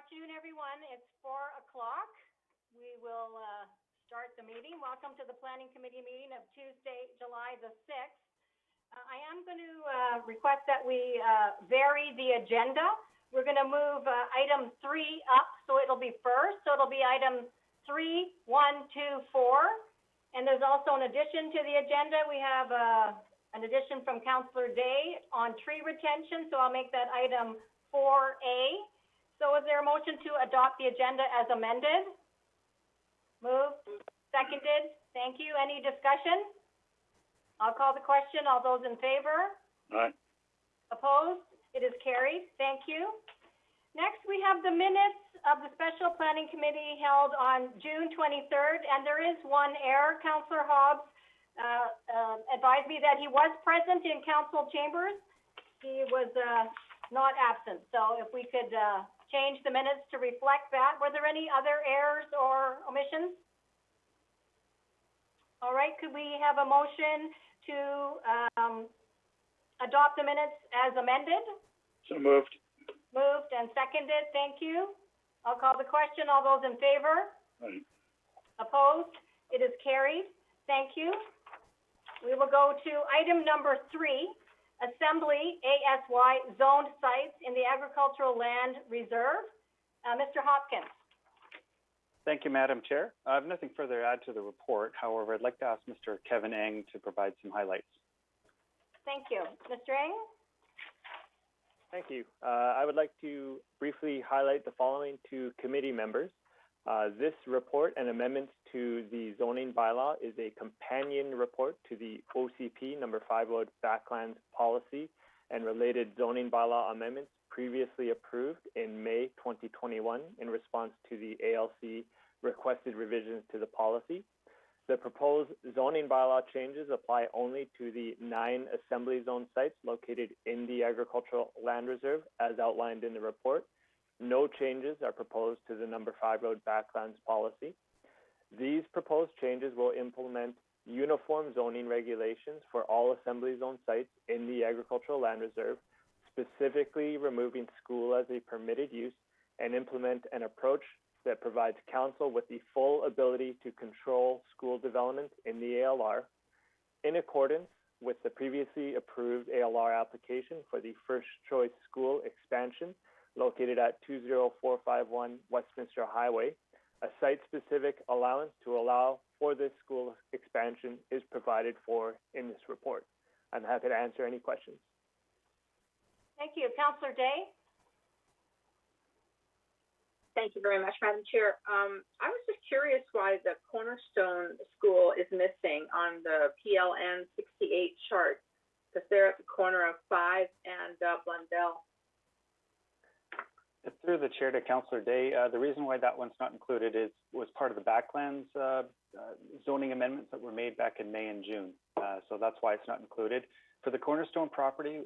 afternoon, everyone. It's 4 o'clock. We will start the meeting. Welcome to the Planning Committee meeting of Tuesday, July the 6th. I am going to request that we vary the agenda. We're going to move item 3 up, so it'll be first. So it'll be item 3, 1, 2, 4. And there's also an addition to the agenda. We have an addition from Councillor Day on tree retention, so I'll make that item 4A. So is there a motion to adopt the agenda as amended? Moved. Seconded. Thank you. Any discussion? I'll call the question. All those in favor? Aye. Opposed? It is carried. Thank you. Next, we have the minutes of the Special Planning Committee held on June 23rd, and there is one error. Councillor Hobbs advised me that he was present in council chambers. He was not absent. So if we could change the minutes to reflect that. Were there any other errors or omissions? All right, could we have a motion to adopt the minutes as amended? So moved. Moved and seconded. Thank you. I'll call the question. All those in favor? Aye. Opposed? It is carried. Thank you. We will go to item number 3. Assembly ASY zoned sites in the agricultural land reserve. Mr. Hopkins. Thank you, Madam Chair. I have nothing further to add to the report. However, I'd like to ask Mr. Kevin Eng to provide some highlights. Thank you. Mr. Eng? Thank you. I would like to briefly highlight the following to committee members. This report and amendments to the zoning bylaw is a companion report to the OCP number 5 Road Backlands policy and related zoning bylaw amendments previously approved in May 2021 in response to the ALC requested revisions to the policy. The proposed zoning bylaw changes apply only to the 9 assembly zone sites located in the agricultural land reserve as outlined in the report. No changes are proposed to the number 5 Road Backlands policy. These proposed changes will implement uniform zoning regulations for all assembly zone sites in the agricultural land reserve, specifically removing school as a permitted use, and implement an approach that provides council with the full ability to control school development in the ALR in accordance with the previously approved ALR application for the First Choice School expansion located at 20451 Westminster Highway. A site-specific allowance to allow for this school expansion is provided for in this report. I'm happy to answer any questions. Thank you. Councillor Day? Thank you very much, Madam Chair. I was just curious why the Cornerstone School is missing on the PLN 68 chart, because they're at the corner of 5 and Blundell. Through the chair to Councillor Day, the reason why that one's not included was part of the Backlands zoning amendments that were made back in May and June. So that's why it's not included. For the Cornerstone property,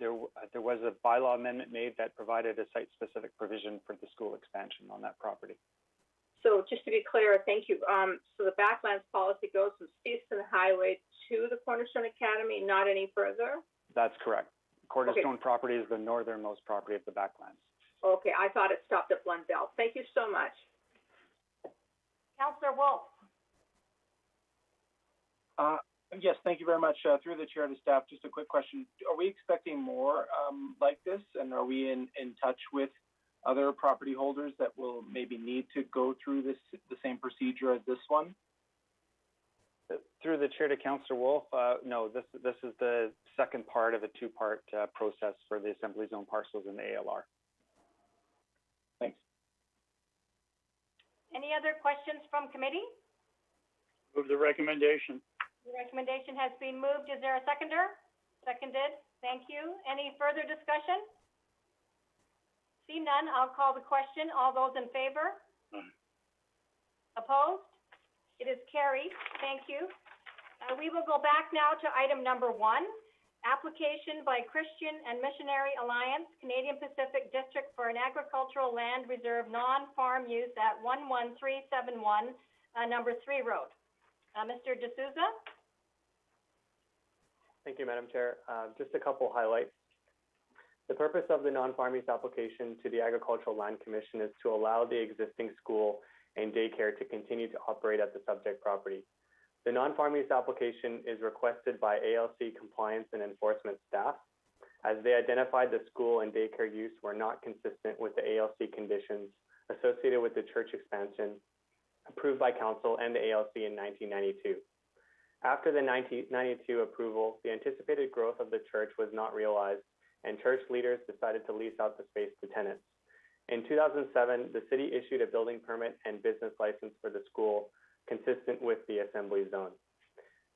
there was a bylaw amendment made that provided a site-specific provision for the school expansion on that property. So just to be clear, thank you. So the Backlands policy goes from Stevenson Highway to the Cornerstone Academy, not any further? That's correct. Cornerstone property is the northernmost property of the Backlands. Okay, I thought it stopped at Blundell. Thank you so much. Councillor Wolf. Yes, thank you very much. Through the chair to staff, just a quick question. Are we expecting more like this? And are we in touch with other property holders that will maybe need to go through the same procedure as this one? Through the chair to Councillor Wolf, no, this is the second part of a 2-part process for the assembly zone parcels in the ALR. Thanks. Any other questions from committee? Move the recommendation. The recommendation has been moved. Is there a seconder? Seconded. Thank you. Any further discussion? See none, I'll call the question. All those in favor? Aye. Opposed? It is carried. Thank you. We will go back now to item number 1. Application by Christian and Missionary Alliance, Canadian Pacific District for an agricultural land reserve non-farm use at 11371 number 3 Road. Mr. D'Souza? Thank you, Madam Chair. Just a couple highlights. The purpose of the non-farm use application to the Agricultural Land Commission is to allow the existing school and daycare to continue to operate at the subject property. The non-farm use application is requested by ALC compliance and enforcement staff, as they identified the school and daycare use were not consistent with the ALC conditions associated with the church expansion approved by council and the ALC in 1992. After the 1992 approval, the anticipated growth of the church was not realized, and church leaders decided to lease out the space to tenants. In 2007, the city issued a building permit and business license for the school, consistent with the assembly zone.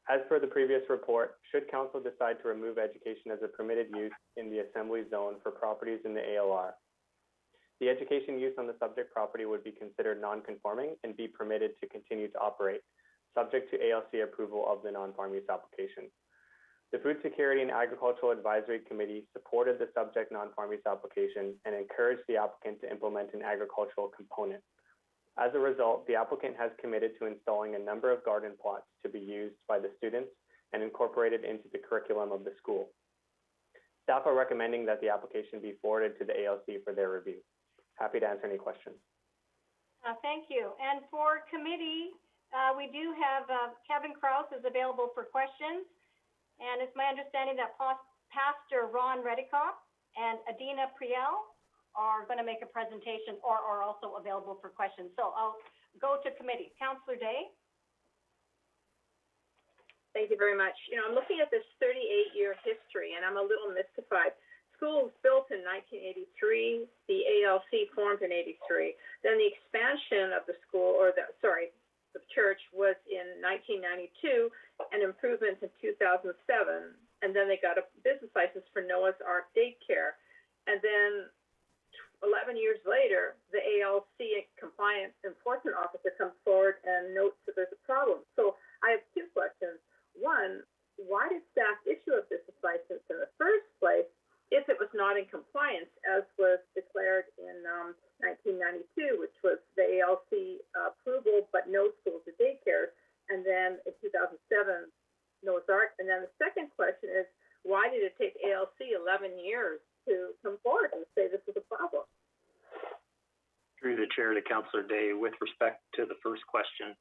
As per the previous report, should council decide to remove education as a permitted use in the assembly zone for properties in the ALR, the education use on the subject property would be considered non-conforming and be permitted to continue to operate, subject to ALC approval of the non-farm use application. The Food Security and Agricultural Advisory Committee supported the subject non-farm use application and encouraged the applicant to implement an agricultural component. As a result, the applicant has committed to installing a number of garden plots to be used by the students and incorporated into the curriculum of the school. Staff are recommending that the application be forwarded to the ALC for their review. Happy to answer any questions. Thank you. And for committee, we do have Kevin Krause is available for questions. And it's my understanding that Pastor Ron Redikoff and Adina Priel are going to make a presentation or are also available for questions. So I'll go to committee. Councillor Day. Thank you very much. You know, I'm looking at this 38-year history, and I'm a little mystified. School was built in 1983. The ALC formed in 83. Then the expansion of the school, the church, was in 1992, and improvements in 2007. And then they got a business license for Noah's Ark Daycare. And then 11 years later, the ALC compliance enforcement officer comes forward and notes that there's a problem. So I have two questions. One, why did staff issue a business license in the first place if it was not in compliance, as was declared in 1992, which was the ALC approval, but no schools or daycares, and then in 2007, Noah's Ark. And then the second question is, why did it take ALC 11 years to come forward and say this is a problem? Through the chair to Councillor Day, with respect to the first question,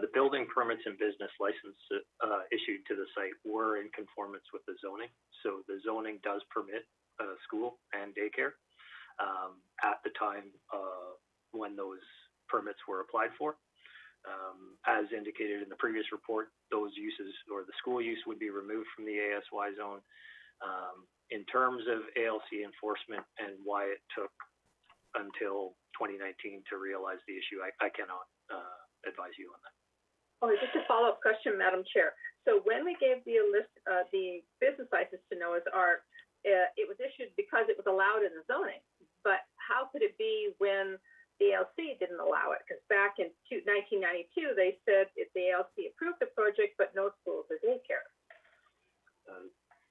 the building permits and business license issued to the site were in conformance with the zoning. So the zoning does permit school and daycare at the time when those permits were applied for. As indicated in the previous report, those uses or the school use would be removed from the ASY zone. In terms of ALC enforcement and why it took until 2019 to realize the issue, I cannot advise you on that. Okay, just a follow-up question, Madam Chair. So when we gave the business license to Noah's Ark, it was issued because it was allowed in the zoning. But how could it be when the ALC didn't allow it? Because back in 1992, they said if the ALC approved the project, but no schools or daycare.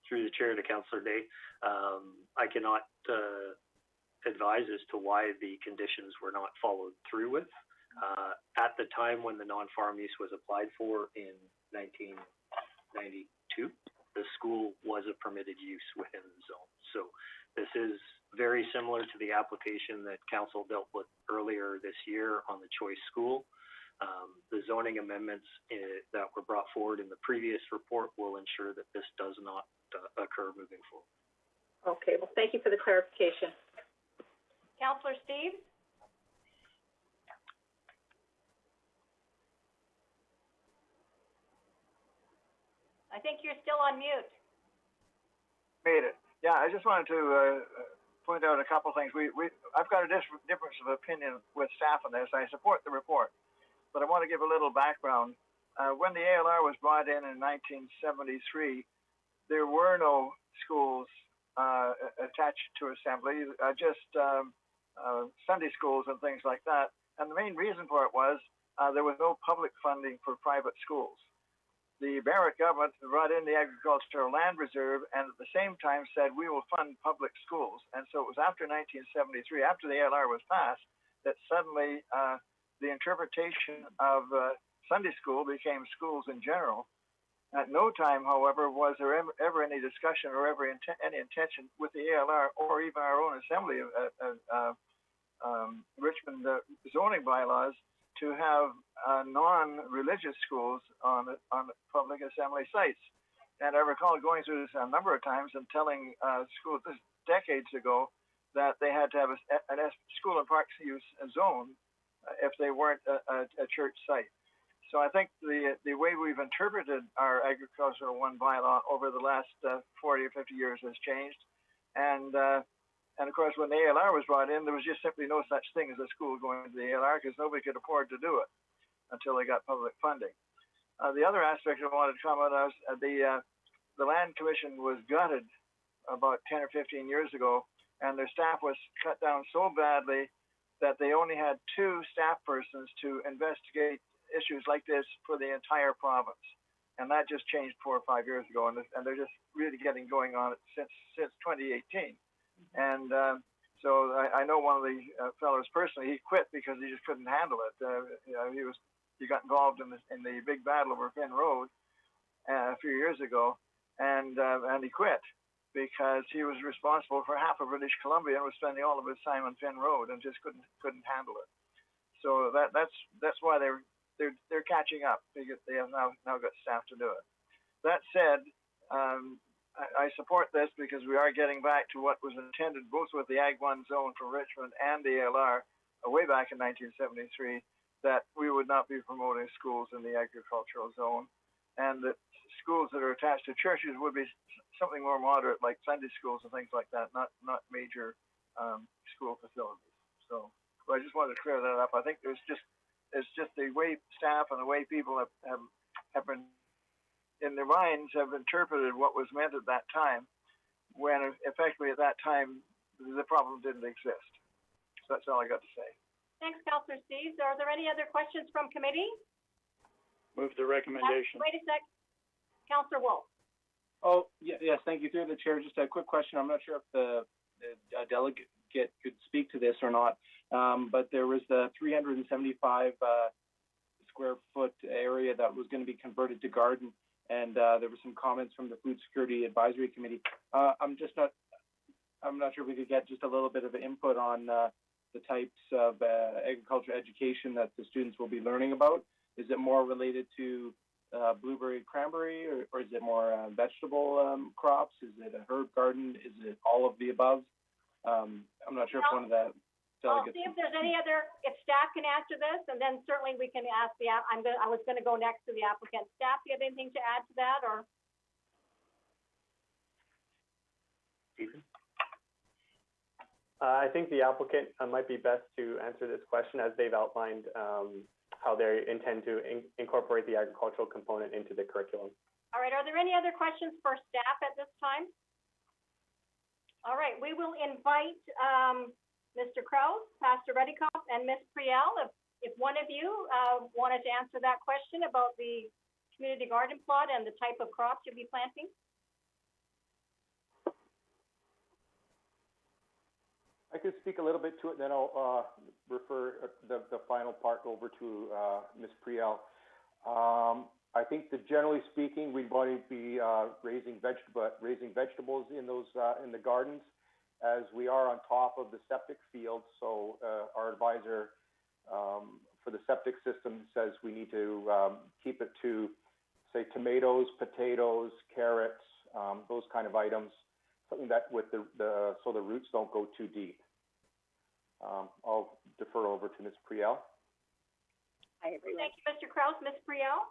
Through the chair to Councillor Day, I cannot advise as to why the conditions were not followed through with. At the time when the non-farm use was applied for in 1992, the school was a permitted use within the zone. So this is very similar to the application that council dealt with earlier this year on the choice school. The zoning amendments that were brought forward in the previous report will ensure that this does not occur moving forward. Okay, well, thank you for the clarification. Councillor Steve. I think you're still on mute. Made it. Yeah, I just wanted to point out a couple things. I've got a difference of opinion with staff on this. I support the report, but I want to give a little background. When the ALR was brought in 1973, there were no schools attached to assembly, just Sunday schools and things like that. And the main reason for it was there was no public funding for private schools. The Barrett government brought in the Agricultural Land Reserve and at the same time said, we will fund public schools. And so it was after 1973, after the ALR was passed, that suddenly the interpretation of Sunday school became schools in general. At no time, however, was there ever any discussion or any intention with the ALR or even our own assembly of Richmond zoning bylaws to have non-religious schools on public assembly sites. And I recall going through this a number of times and telling schools decades ago that they had to have a school and parks use zone if they weren't a church site. So I think the way we've interpreted our Agricultural 1 bylaw over the last 40 or 50 years has changed. And of course, when the ALR was brought in, there was just simply no such thing as a school going to the ALR because nobody could afford to do it until they got public funding. The other aspect I wanted to comment on is the Land Commission was gutted about 10 or 15 years ago, and their staff was cut down so badly that they only had 2 staff persons to investigate issues like this for the entire province. And that just changed 4 or 5 years ago, and they're just really getting going on it since 2018. And so I know one of the fellows personally. He quit because he just couldn't handle it. He got involved in the big battle over Finn Road a few years ago, and he quit because he was responsible for half of British Columbia and was spending all of his time on Finn Road and just couldn't handle it. So that's why they're catching up because they have now got staff to do it. That said, I support this because we are getting back to what was intended both with the Ag 1 zone for Richmond and the ALR way back in 1973, that we would not be promoting schools in the agricultural zone, and that schools that are attached to churches would be something more moderate, like Sunday schools and things like that, not major school facilities. So I just wanted to clear that up. I think it's just the way staff and the way people have been in their minds have interpreted what was meant at that time, when effectively at that time the problem didn't exist. So that's all I got to say. Thanks, Councillor Steves. Are there any other questions from committee? Move the recommendation. Wait a sec. Councillor Wolf. Oh, yes, thank you. Through the chair, just a quick question. I'm not sure if the delegate could speak to this or not, but there was the 375 square foot area that was going to be converted to garden, and there were some comments from the Food Security Advisory Committee. I'm not sure if we could get just a little bit of input on the types of agriculture education that the students will be learning about. Is it more related to blueberry, cranberry, or is it more vegetable crops? Is it a herb garden? Is it all of the above? I'm not sure if one of the delegates. I'll see if there's any other, if staff can answer this, and then certainly we can ask I was going to go next to the applicant. Staff, do you have anything to add to that, or? Stephen? I think the applicant might be best to answer this question, as they've outlined how they intend to incorporate the agricultural component into the curriculum. All right, are there any other questions for staff at this time? All right, we will invite Mr. Krause, Pastor Redikoff, and Ms. Priel, if one of you wanted to answer that question about the community garden plot and the type of crops you'll be planting. I could speak a little bit to it, then I'll refer the final part over to Ms. Priel. I think that generally speaking, we want to be raising vegetables in those in the gardens, as we are on top of the septic field. So our advisor for the septic system says we need to keep it to, say, tomatoes, potatoes, carrots, those kind of items. Something that with so the roots don't go too deep. I'll defer over to Ms. Priel. Hi, everyone. Thank you, Mr. Krause. Ms. Priel?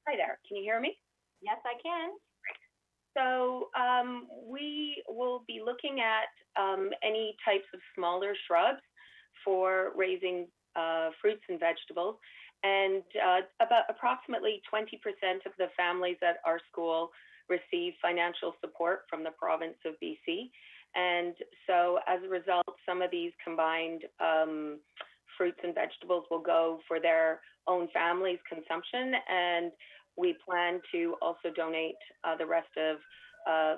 Hi there. Can you hear me? Yes, I can. So we will be looking at any types of smaller shrubs for raising fruits and vegetables. And about approximately 20% of the families at our school receive financial support from the province of BC. And so as a result, some of these combined fruits and vegetables will go for their own family's consumption. And we plan to also donate the rest of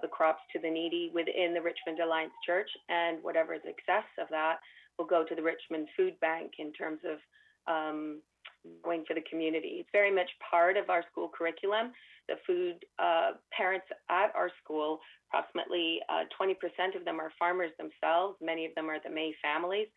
the crops to the needy within the Richmond Alliance Church. And whatever is excess of that will go to the Richmond Food Bank in terms of going for the community. It's very much part of our school curriculum. The food parents at our school, approximately 20% of them are farmers themselves. Many of them are the May families.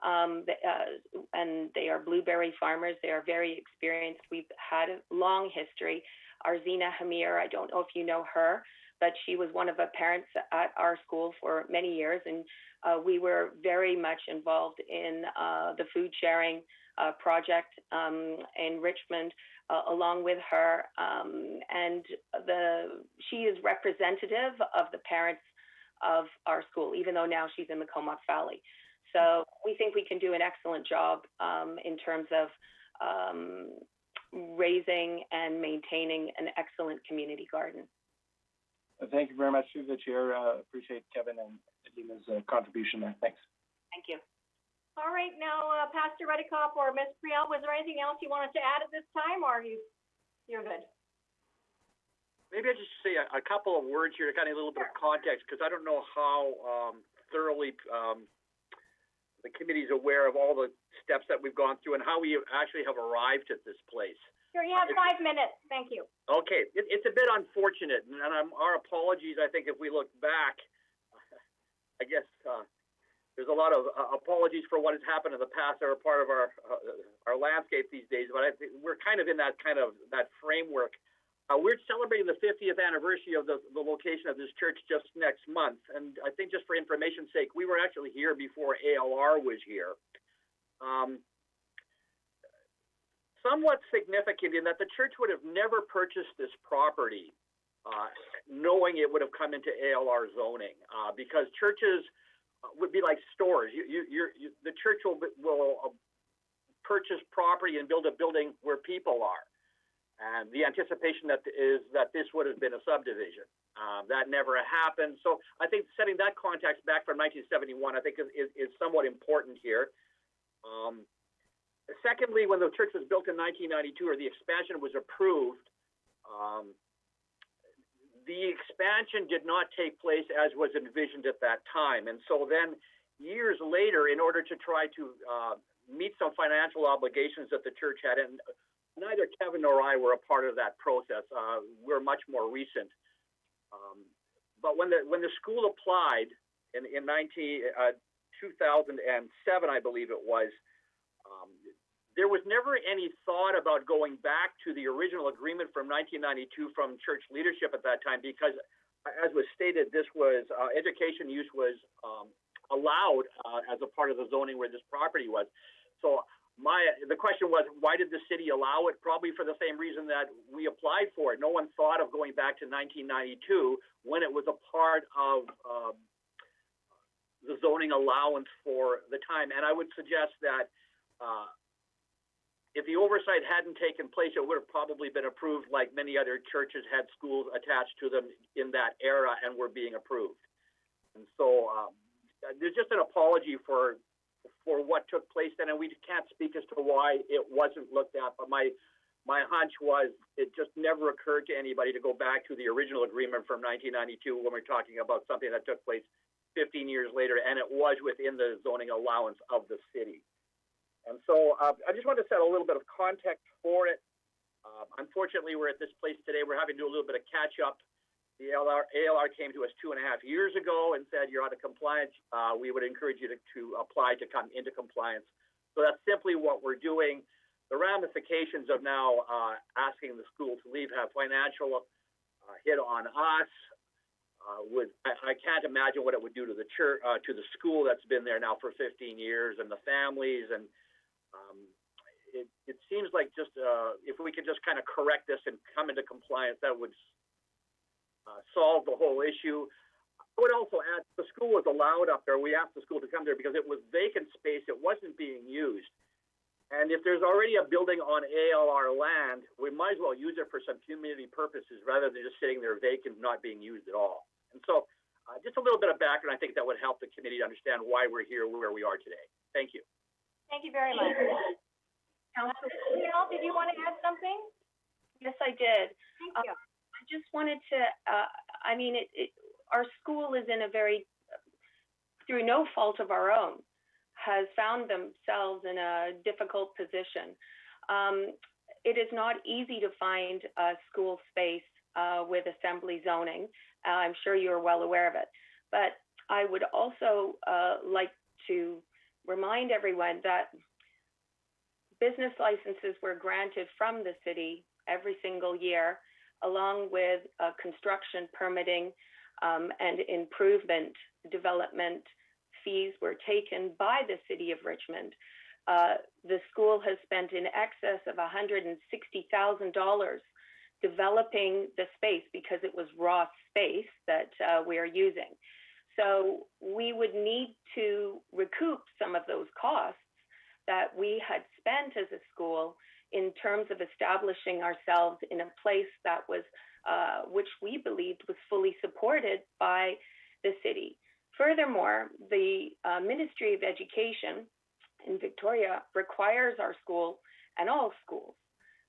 And they are blueberry farmers. They are very experienced. We've had a long history. Arzina Hamir, I don't know if you know her, but she was one of the parents at our school for many years, and we were very much involved in the food sharing project in Richmond, along with her. And she is representative of the parents of our school, even though now she's in the Comox Valley. So we think we can do an excellent job in terms of raising and maintaining an excellent community garden. Thank you very much through the chair. Appreciate Kevin and Adina's contribution there. Thanks. Thank you. All right, now, Pastor Redikoff or Ms. Priel, was there anything else you wanted to add at this time, or you're good? Maybe I just say a couple of words here to kind of a little bit of context, because I don't know how thoroughly the committee's aware of all the steps that we've gone through and how we actually have arrived at this place. Sure, you have 5 minutes. Thank you. Okay, it's a bit unfortunate, and our apologies. I think if we look back, I guess there's a lot of apologies for what has happened in the past that are part of our landscape these days. But I think we're kind of in that framework. We're celebrating the 50th anniversary of the location of this church just next month, and I think just for information's sake, we were actually here before ALR was here. Somewhat significant in that the church would have never purchased this property knowing it would have come into ALR zoning, because churches would be like stores. The church will purchase property and build a building where people are, and the anticipation is that this would have been a subdivision. That never happened. So I think setting that context back from 1971, I think is somewhat important here. Secondly, when the church was built in 1992, or the expansion was approved, the expansion did not take place as was envisioned at that time. And so then years later, in order to try to meet some financial obligations that the church had, and neither Kevin nor I were a part of that process. We're much more recent. But when the school applied in 2007, I believe it was, there was never any thought about going back to the original agreement from 1992 from church leadership at that time, because, as was stated, this was education use was allowed as a part of the zoning where this property was. So the question was, why did the city allow it? Probably for the same reason that we applied for it. No one thought of going back to 1992 when it was a part of the zoning allowance for the time. And I would suggest that if the oversight hadn't taken place, it would have probably been approved like many other churches had schools attached to them in that era and were being approved. And so there's just an apology for what took place then, and we can't speak as to why it wasn't looked at. But my hunch was it just never occurred to anybody to go back to the original agreement from 1992 when we're talking about something that took place 15 years later, and it was within the zoning allowance of the city. And so I just wanted to set a little bit of context for it. Unfortunately, we're at this place today. We're having to do a little bit of catch up. The ALR came to us 2.5 years ago and said, you're out of compliance. We would encourage you to apply to come into compliance. So that's simply what we're doing. The ramifications of now asking the school to leave have financial hit on us. I can't imagine what it would do to the church, to the school that's been there now for 15 years, and the families. And it seems like just if we could just kind of correct this and come into compliance, that would solve the whole issue. I would also add the school was allowed up there. We asked the school to come there because it was vacant space. It wasn't being used. And if there's already a building on ALR land, we might as well use it for some community purposes rather than just sitting there vacant, not being used at all. And so just a little bit of background, I think that would help the committee to understand why we're here, where we are today. Thank you. Thank you very much. Michelle, did you want to add something? Yes, I did. Thank you. I just wanted to, our school is in a very, through no fault of our own, has found themselves in a difficult position. it is not easy to find a school space with assembly zoning. I'm sure you're well aware of it. But I would also like to remind everyone that business licenses were granted from the city every single year, along with construction permitting and improvement development fees were taken by the city of Richmond. The school has spent in excess of $160,000 developing the space because it was raw space that we are using. So we would need to recoup some of those costs that we had spent as a school in terms of establishing ourselves in a place that was, which we believed was fully supported by the city. Furthermore, the Ministry of Education in Victoria requires our school and all schools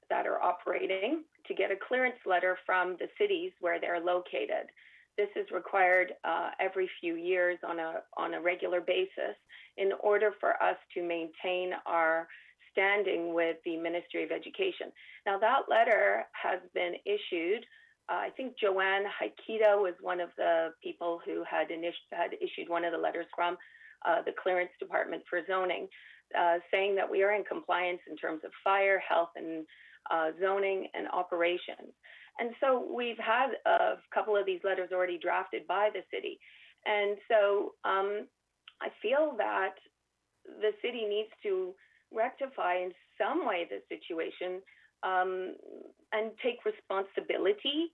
that are operating to get a clearance letter from the cities where they're located. This is required every few years on a regular basis in order for us to maintain our standing with the Ministry of Education. Now, that letter has been issued. I think Joanne Haikita was one of the people who had issued one of the letters from the Clearance Department for Zoning, saying that we are in compliance in terms of fire, health, and zoning and operations. And so we've had a couple of these letters already drafted by the city. And so I feel that the city needs to rectify in some way the situation and take responsibility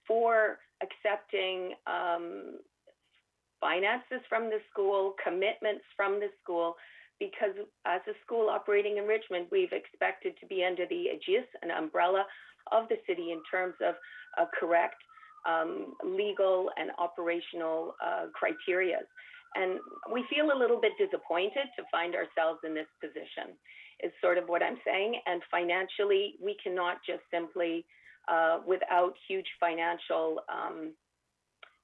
for accepting finances from the school, commitments from the school, because as a school operating in Richmond, we've expected to be under the aegis and umbrella of the city in terms of correct legal and operational criteria. And we feel a little bit disappointed to find ourselves in this position, is sort of what I'm saying. And financially, we cannot just simply, without huge financial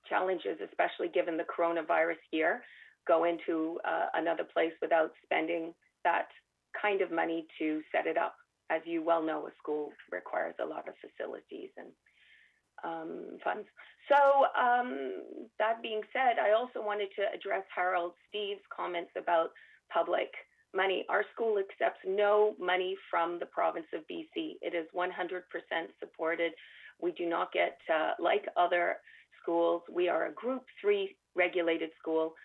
challenges, especially given the coronavirus year, go into another place without spending that kind of money to set it up. As you well know, a school requires a lot of facilities and funds. So that being said, I also wanted to address Harold Steve's comments about public money. Our school accepts no money from the province of BC. It is 100% supported. We do not get, like other schools, we are a Group 3 regulated school.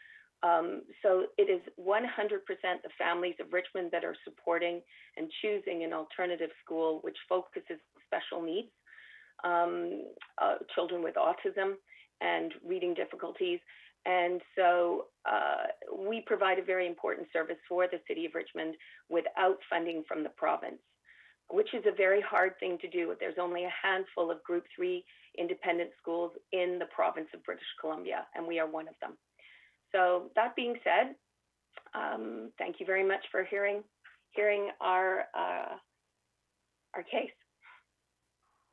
So it is 100% the families of Richmond that are supporting and choosing an alternative school which focuses on special needs, children with autism and reading difficulties. And so we provide a very important service for the city of Richmond without funding from the province, which is a very hard thing to do. There's only a handful of Group 3 independent schools in the province of British Columbia, and we are one of them. So that being said, thank you very much for hearing our case.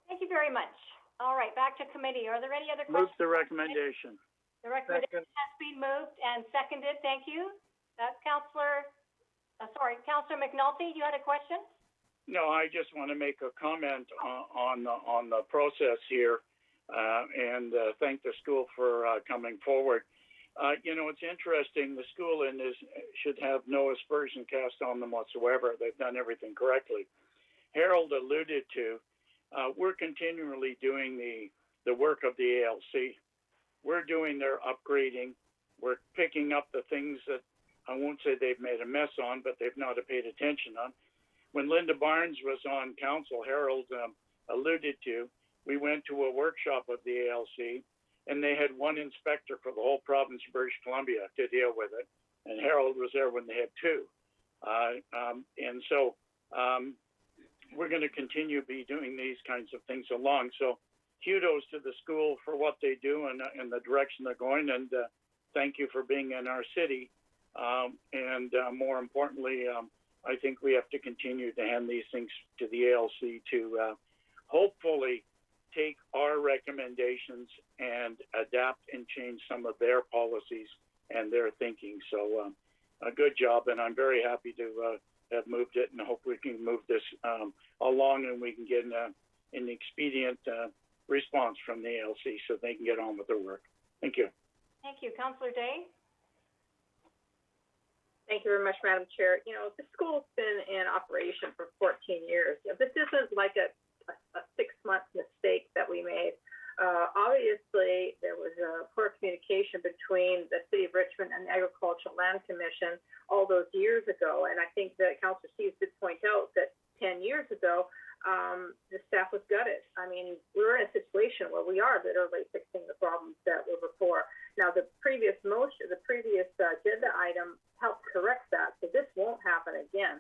Thank you very much. All right, back to committee. Are there any other questions? Move the recommendation. The recommendation has been moved and seconded. Thank you. Councillor McNulty, you had a question? No, I just want to make a comment on the process here, and thank the school for coming forward. It's interesting. The school should have no aspersion cast on them whatsoever. They've done everything correctly. Harold alluded to, we're continually doing the work of the ALC. We're doing their upgrading. We're picking up the things that I won't say they've made a mess on, but they've not paid attention on. When Linda Barnes was on council, Harold alluded to, we went to a workshop of the ALC, and they had one inspector for the whole province of British Columbia to deal with it. And Harold was there when they had two. And so we're going to continue to be doing these kinds of things along. So kudos to the school for what they do and the direction they're going. And thank you for being in our city. And more importantly, I think we have to continue to hand these things to the ALC to hopefully take our recommendations and adapt and change some of their policies and their thinking. So a good job, and I'm very happy to have moved it, and hope we can move this along, and we can get an expedient response from the ALC so they can get on with their work. Thank you. Thank you. Councillor Day? Thank you very much, Madam Chair. You know, the school's been in operation for 14 years. This isn't like a 6-month mistake that we made. Obviously, there was a poor communication between the City of Richmond and the Agricultural Land Commission all those years ago. And I think that Councillor Steves did point out that 10 years ago, the staff was gutted. I mean, we're in a situation where we are literally fixing the problems that were before. Now, the previous agenda item helped correct that, so this won't happen again.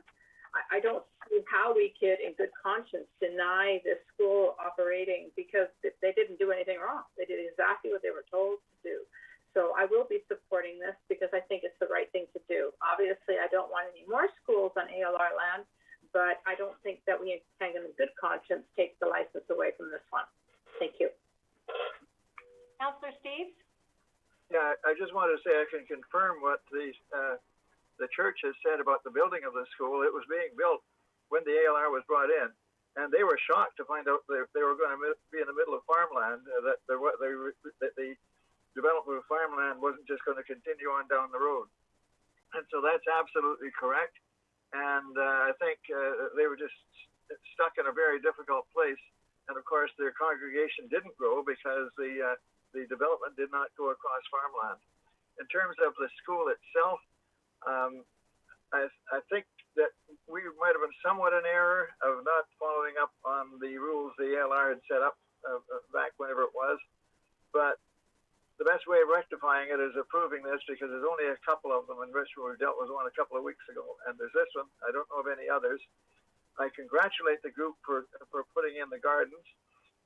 I don't see how we could, in good conscience, deny this school operating because they didn't do anything wrong. They did exactly what they were told to do. So I will be supporting this because I think it's the right thing to do. Obviously, I don't want any more schools on ALR land, but I don't think that we can, in good conscience, take the license away from this one. Thank you. Councillor Steves? Yeah, I just wanted to say I can confirm what the church has said about the building of the school. It was being built when the ALR was brought in, and they were shocked to find out that they were going to be in the middle of farmland, that the development of farmland wasn't just going to continue on down the road. And so that's absolutely correct. And I think they were just stuck in a very difficult place. And of course, their congregation didn't grow because the development did not go across farmland. In terms of the school itself, I think that we might have been somewhat in error of not following up on the rules the ALR had set up back whenever it was. But the best way of rectifying it is approving this, because there's only a couple of them in Richmond. We dealt with one a couple of weeks ago, and there's this one. I don't know of any others. I congratulate the group for putting in the gardens.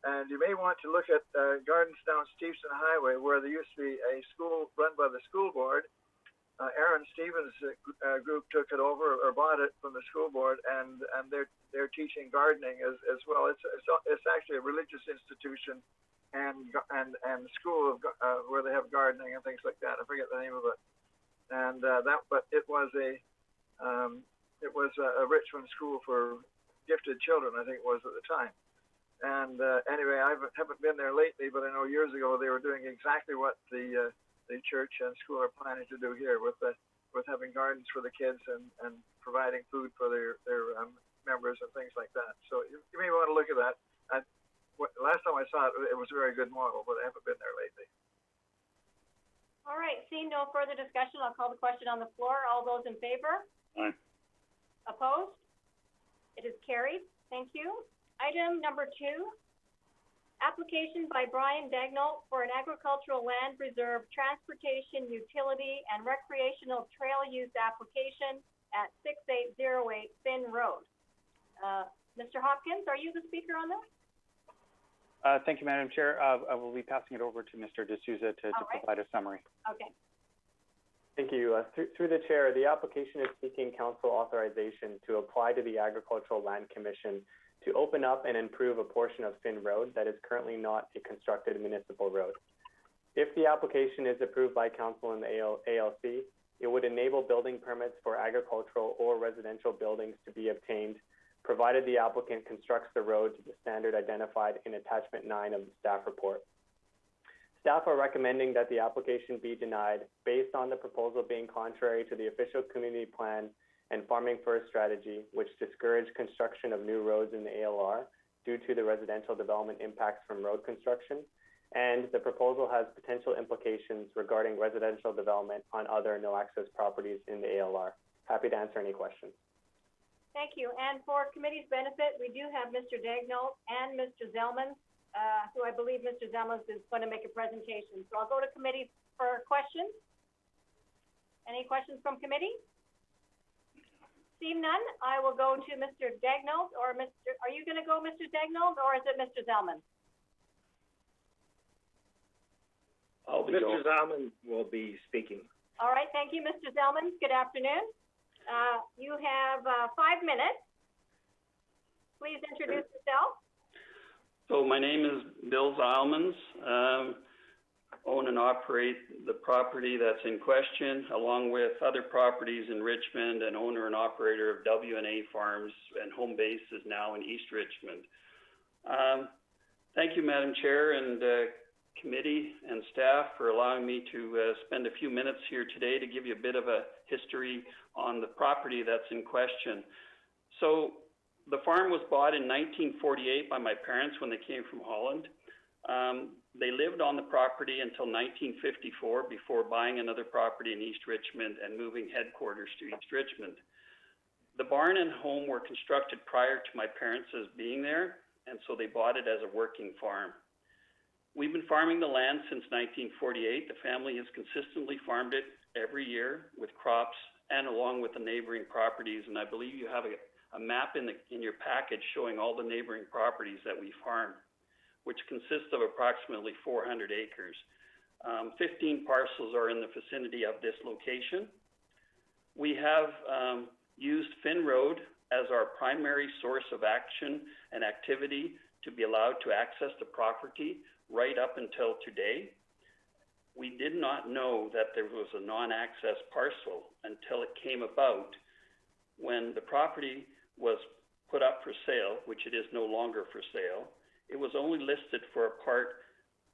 And you may want to look at gardens down Stevenson Highway, where there used to be a school run by the school board. Aaron Stevens' group took it over or bought it from the school board, and they're teaching gardening as well. It's actually a religious institution and school where they have gardening and things like that. I forget the name of it. And but it was a Richmond school for gifted children, I think it was at the time. And anyway, I haven't been there lately, but I know years ago they were doing exactly what the church and school are planning to do here with having gardens for the kids and providing food for their members and things like that. So you may want to look at that. Last time I saw it, it was a very good model, but I haven't been there lately. All right, seeing no further discussion, I'll call the question on the floor. All those in favor? Aye. Opposed? It is carried. Thank you. Item number 2, application by Brian Dagnall for an agricultural land reserve transportation, utility, and recreational trail use application at 6808 Finn Road. Mr. Hopkins, are you the speaker on this? Thank you, Madam Chair. I will be passing it over to Mr. D'Souza to provide a summary. Okay. Thank you. Through the chair, the application is seeking council authorization to apply to the Agricultural Land Commission to open up and improve a portion of Finn Road that is currently not a constructed municipal road. If the application is approved by council in the ALC, it would enable building permits for agricultural or residential buildings to be obtained, provided the applicant constructs the road to the standard identified in attachment 9 of the staff report. Staff are recommending that the application be denied based on the proposal being contrary to the official community plan and farming first strategy, which discourage construction of new roads in the ALR due to the residential development impacts from road construction, and the proposal has potential implications regarding residential development on other no-access properties in the ALR. Happy to answer any questions. Thank you. And for committee's benefit, we do have Mr. Dagnall and Mr. Zellman, who I believe Mr. Zellman is going to make a presentation. So I'll go to committee for questions. Any questions from committee? Seeing none, I will go to Mr. Dagnall, or are you going to go, Mr. Dagnall, or is it Mr. Zellman? Mr. Zellman will be speaking. All right, thank you, Mr. Zellman. Good afternoon. You have 5 minutes. Please introduce yourself. So my name is Bill Zellmans. own and operate the property that's in question, along with other properties in Richmond, and owner and operator of W&A Farms, and home base is now in East Richmond. Thank you, Madam Chair and committee and staff, for allowing me to spend a few minutes here today to give you a bit of a history on the property that's in question. So the farm was bought in 1948 by my parents when they came from Holland. They lived on the property until 1954 before buying another property in East Richmond and moving headquarters to East Richmond. The barn and home were constructed prior to my parents being there, and so they bought it as a working farm. We've been farming the land since 1948. The family has consistently farmed it every year with crops and along with the neighboring properties, and I believe you have a map in your package showing all the neighboring properties that we farm, which consists of approximately 400 acres. 15 parcels are in the vicinity of this location. We have used Finn Road as our primary source of action and activity to be allowed to access the property right up until today. We did not know that there was a non-access parcel until it came about when the property was put up for sale, which it is no longer for sale. It was only listed for a part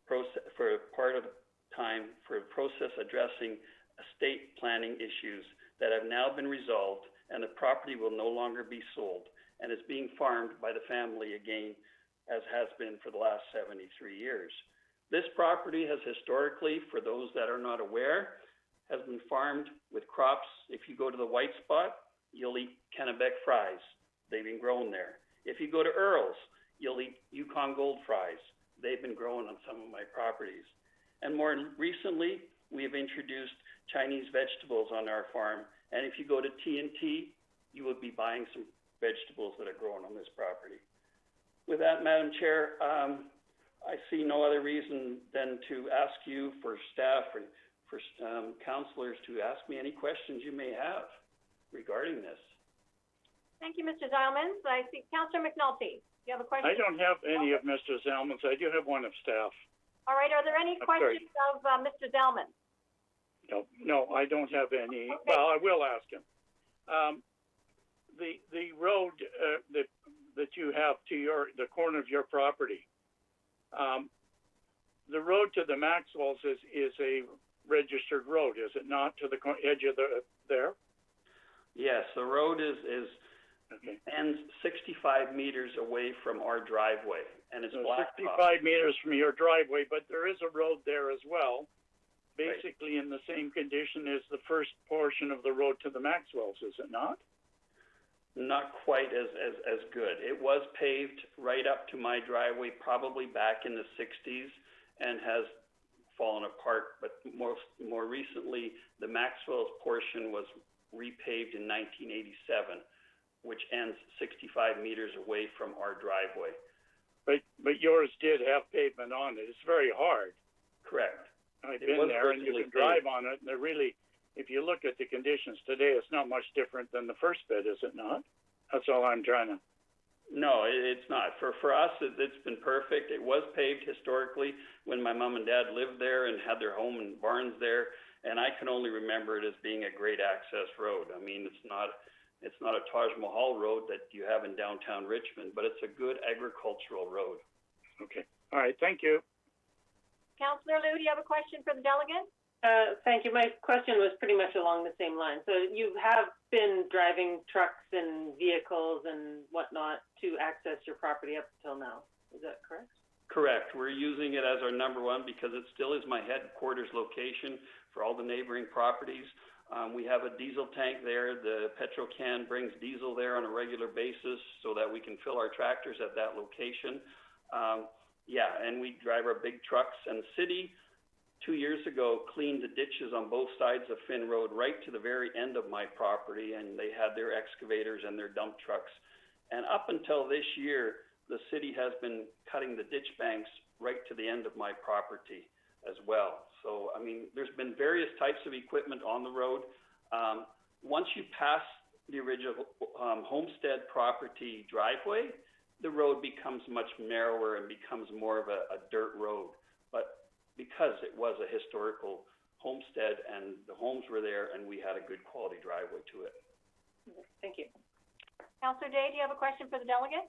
of the time for a process addressing estate planning issues that have now been resolved, and the property will no longer be sold and is being farmed by the family again, as has been for the last 73 years. This property has historically, for those that are not aware, has been farmed with crops. If you go to the white spot, you'll eat Kennebec fries. They've been grown there. If you go to Earl's, you'll eat Yukon Gold fries. They've been grown on some of my properties. And more recently, we have introduced Chinese vegetables on our farm. And if you go to T&T, you will be buying some vegetables that are grown on this property. With that, Madam Chair, I see no other reason than to ask you, for staff and for councillors, to ask me any questions you may have regarding this. Thank you, Mr. Zalmans. I see Councillor McNulty. You have a question? I don't have any of Mr. Zalman's. I do have one of staff. All right. Are there any questions of Mr. Zalman? No, I don't have any. Okay. Well, I will ask him. The road that you have to the corner of your property, the road to the Maxwells is a registered road, is it not, to the edge of there? Yes, the road ends 65 meters away from our driveway, and it's blacktop. 65 meters from your driveway, but there is a road there as well, basically in the same condition as the first portion of the road to the Maxwells, is it not? Not quite as good. It was paved right up to my driveway probably back in the 60s and has fallen apart, but more recently, the Maxwell's portion was repaved in 1987, which ends 65 meters away from our driveway. But yours did have pavement on it. It's very hard. Correct. I've been there, and you can drive on it, and they're really, if you look at the conditions today, it's not much different than the first bit, is it not? That's all I'm trying to... No, it's not. For us, it's been perfect. It was paved historically when my mom and dad lived there and had their home and barns there, and I can only remember it as being a great access road. I mean, it's not a Taj Mahal road that you have in downtown Richmond, but it's a good agricultural road. Okay. All right. Thank you. Councillor Liu, do you have a question for the delegate? Thank you. My question was pretty much along the same line. So you have been driving trucks and vehicles and whatnot to access your property up until now. Is that correct? Correct. We're using it as our number one because it still is my headquarters location for all the neighboring properties. We have a diesel tank there. The Petrocan brings diesel there on a regular basis so that we can fill our tractors at that location. And we drive our big trucks. And the city, 2 years ago, cleaned the ditches on both sides of Finn Road right to the very end of my property, and they had their excavators and their dump trucks. And up until this year, the city has been cutting the ditch banks right to the end of my property as well. So, I mean, there's been various types of equipment on the road. Once you pass the original homestead property driveway, the road becomes much narrower and becomes more of a dirt road. But because it was a historical homestead and the homes were there and we had a good quality driveway to it. Thank you. Councillor Day, do you have a question for the delegate?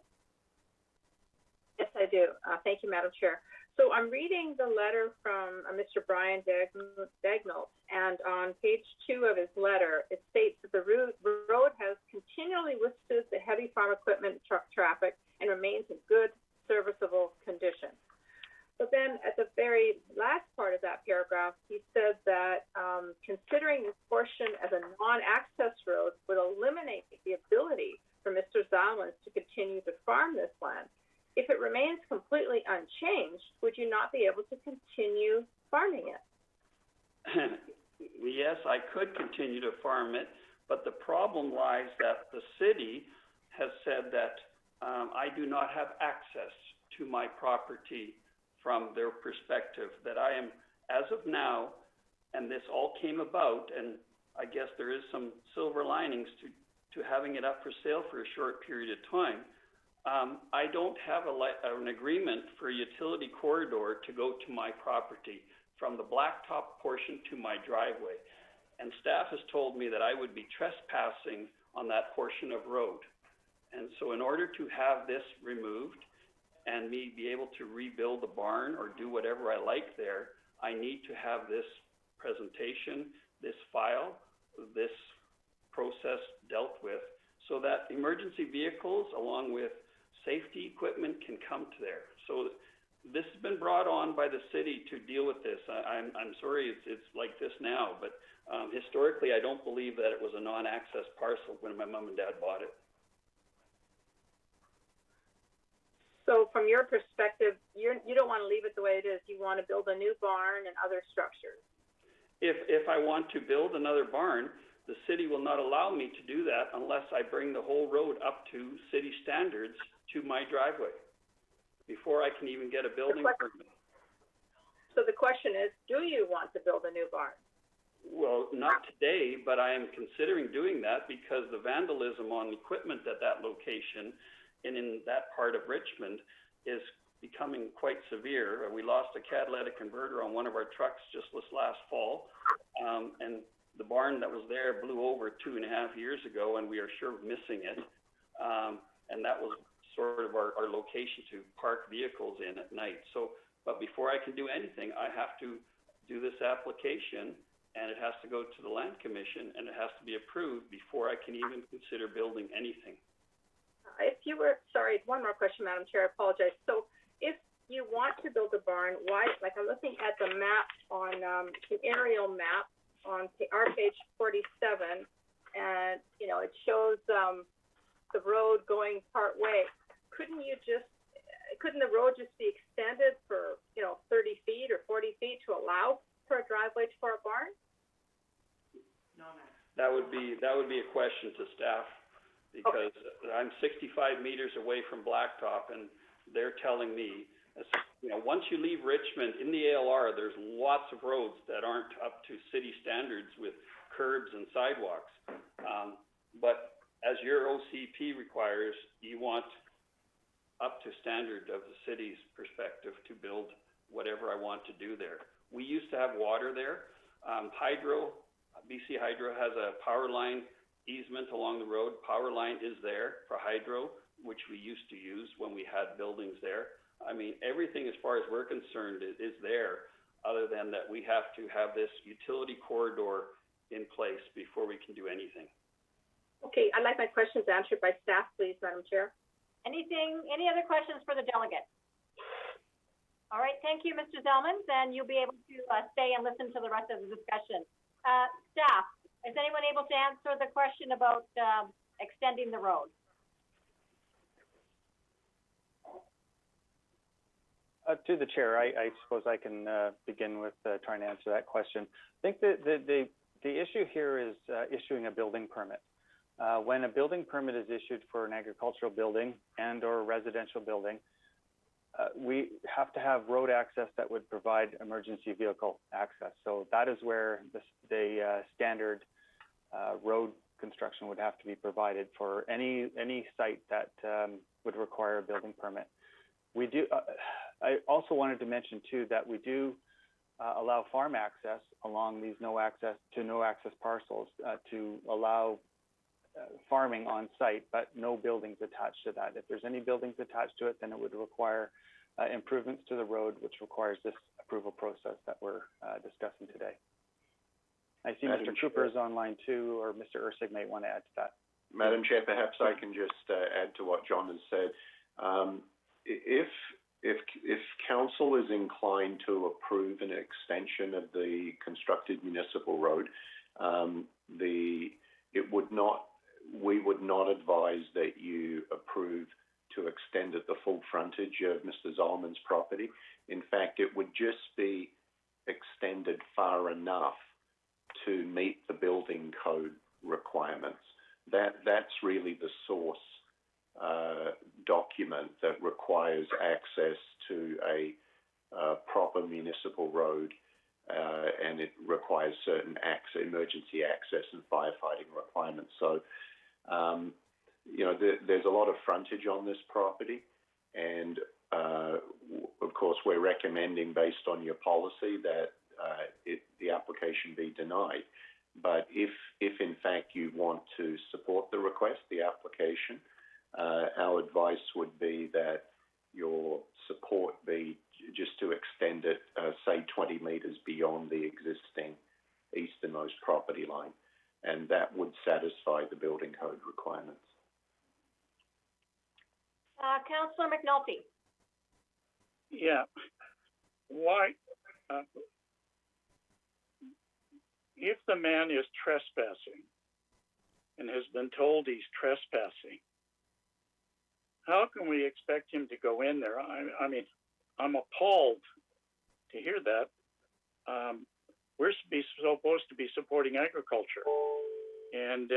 Yes, I do. Thank you, Madam Chair. So I'm reading the letter from Mr. Brian Daignault, and on page 2 of his letter, it states that the road has continually withstood the heavy farm equipment truck traffic and remains in good, serviceable condition. But then at the very last part of that paragraph, he says that considering this portion as a non-access road would eliminate the ability for Mr. Zalmans to continue to farm this land. If it remains completely unchanged, would you not be able to continue farming it? Yes, I could continue to farm it, but the problem lies that the city has said that I do not have access to my property from their perspective, that I am, as of now, and this all came about, and I guess there is some silver linings to having it up for sale for a short period of time. I don't have an agreement for a utility corridor to go to my property from the blacktop portion to my driveway. And staff has told me that I would be trespassing on that portion of road. And so in order to have this removed and me be able to rebuild the barn or do whatever I like there, I need to have this presentation, this file, this process dealt with so that emergency vehicles along with safety equipment can come to there. So this has been brought on by the city to deal with this. I'm sorry it's like this now, but historically I don't believe that it was a non-access parcel when my mom and dad bought it. So from your perspective, you don't want to leave it the way it is. You want to build a new barn and other structures. If I want to build another barn, the city will not allow me to do that unless I bring the whole road up to city standards to my driveway before I can even get a building permit. So the question is, do you want to build a new barn? Well, not today, but I am considering doing that because the vandalism on equipment at that location and in that part of Richmond is becoming quite severe. We lost a catalytic converter on one of our trucks just this last fall, and the barn that was there blew over 2.5 years ago, and we are sure missing it. And that was sort of our location to park vehicles in at night. So, but before I can do anything, I have to do this application, and it has to go to the Land Commission, and it has to be approved before I can even consider building anything. If you were, sorry, one more question, Madam Chair, I apologize. So if you want to build a barn, why, like I'm looking at the map on, the aerial map on our page 47, and, you know, it shows the road going part way. Couldn't the road just be extended for, 30 feet or 40 feet to allow for a driveway for a barn? No, ma'am. That would be a question to staff, because I'm 65 meters away from blacktop, and they're telling me, once you leave Richmond in the ALR, there's lots of roads that aren't up to city standards with curbs and sidewalks. But as your OCP requires, you want up to standard of the city's perspective to build whatever I want to do there. We used to have water there. BC Hydro has a power line easement along the road. Power line is there for hydro, which we used to use when we had buildings there. I mean, everything as far as we're concerned is there, other than that we have to have this utility corridor in place before we can do anything. Okay, I'd like my questions answered by staff, please, Madam Chair. Any other questions for the delegate? All right, thank you, Mr. Zalmans, and you'll be able to stay and listen to the rest of the discussion. Staff, is anyone able to answer the question about extending the road? To the chair, I suppose I can begin with trying to answer that question. I think that the issue here is issuing a building permit. When a building permit is issued for an agricultural building and or residential building, we have to have road access that would provide emergency vehicle access. So that is where the standard road construction would have to be provided for any site that would require a building permit. We do. I also wanted to mention too that we do allow farm access along these no access parcels to allow farming on site, but no buildings attached to that. If there's any buildings attached to it, then it would require improvements to the road, which requires this approval process that we're discussing today. I see Mr. Cooper is online too, or Mr. Ursig may want to add to that. Madam Chair, perhaps I can just add to what John has said. If council is inclined to approve an extension of the constructed municipal road, we would not advise that you approve to extend it the full frontage of Mr. Zalman's property. In fact, it would just be extended far enough to meet the building code requirements. That's really the source document that requires access to a proper municipal road, and it requires certain emergency access and firefighting requirements. So, there's a lot of frontage on this property, and of course, we're recommending, based on your policy, that the application be denied. But if in fact you want to support the request, the application, our advice would be that your support be just to extend it, say 20 metres beyond the existing easternmost property line, and that would satisfy the building code requirements. Councillor McNulty. Yeah. Why? If the man is trespassing and has been told he's trespassing, how can we expect him to go in there? I mean, I'm appalled to hear that. We're supposed to be supporting agriculture, and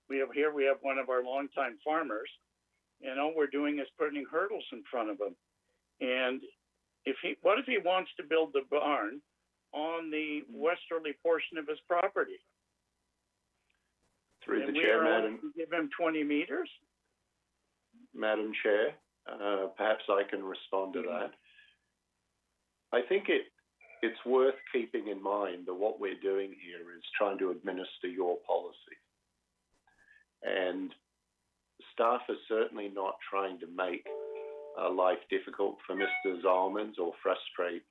we have one of our longtime farmers, and all we're doing is putting hurdles in front of him. And what if he wants to build the barn on the westerly portion of his property? Through the chair, Madam. Give him 20 meters? Madam Chair, perhaps I can respond to that. I think it's worth keeping in mind that what we're doing here is trying to administer your policy. And staff are certainly not trying to make life difficult for Mr. Zalmans or frustrate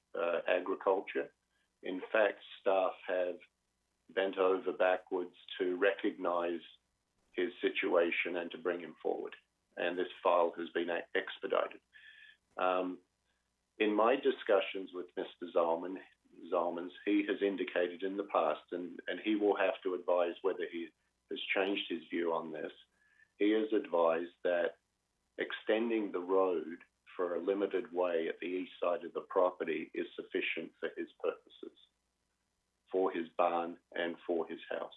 agriculture. In fact, staff have bent over backwards to recognise his situation and to bring him forward. And this file has been expedited. In my discussions with Mr. Zalmans, he has indicated in the past, and he will have to advise whether he has changed his view on this. He has advised that extending the road for a limited way at the east side of the property is sufficient for his purposes, for his barn and for his house.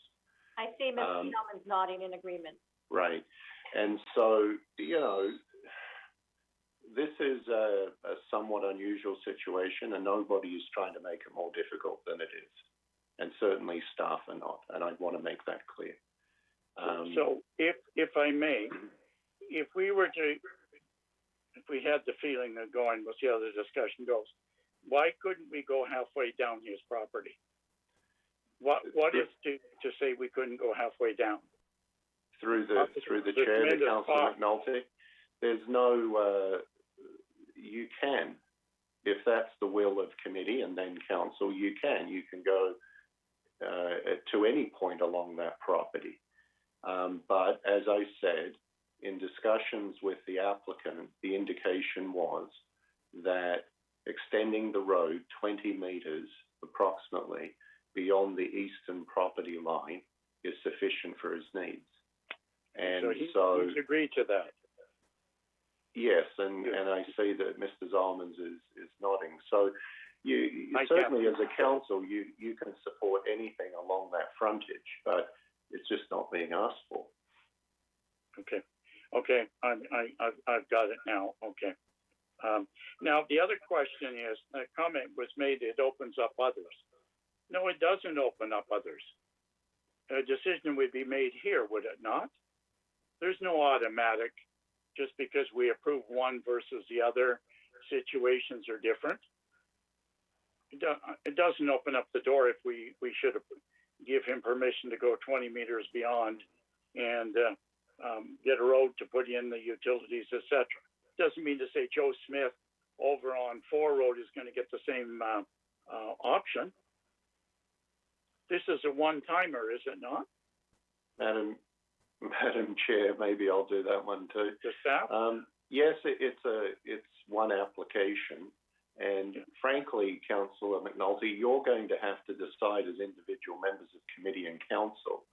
I see Mr. Zalman's nodding in agreement. Right. And so, this is a somewhat unusual situation, and nobody is trying to make it more difficult than it is. And certainly staff are not, and I want to make that clear. So if I may, if we had the feeling of going, we'll see how the discussion goes, why couldn't we go halfway down his property? What is to say we couldn't go halfway down? Through the chair, to Councillor McNulty, there's no, you can, if that's the will of committee and then council, you can go to any point along that property. But as I said, in discussions with the applicant, the indication was that extending the road 20 metres approximately beyond the eastern property line is sufficient for his needs. And so he's agreed to that. Yes, and I see that Mr. Zalmans is nodding. So you certainly, as a council, you can support anything along that frontage, but it's just not being asked for. Okay, I've got it now. Okay. Now the other question is, a comment was made, it opens up others. No, it doesn't open up others. A decision would be made here, would it not? There's no automatic, just because we approve one versus the other, situations are different. it doesn't open up the door if we should give him permission to go 20 meters beyond and get a road to put in the utilities, etc. Doesn't mean to say Joe Smith over on 4 Road is going to get the same option. This is a one-timer, is it not? Madam Chair, maybe I'll do that one too. The staff? Yes, it's one application, and frankly, Councillor McNulty, you're going to have to decide as individual members of committee and council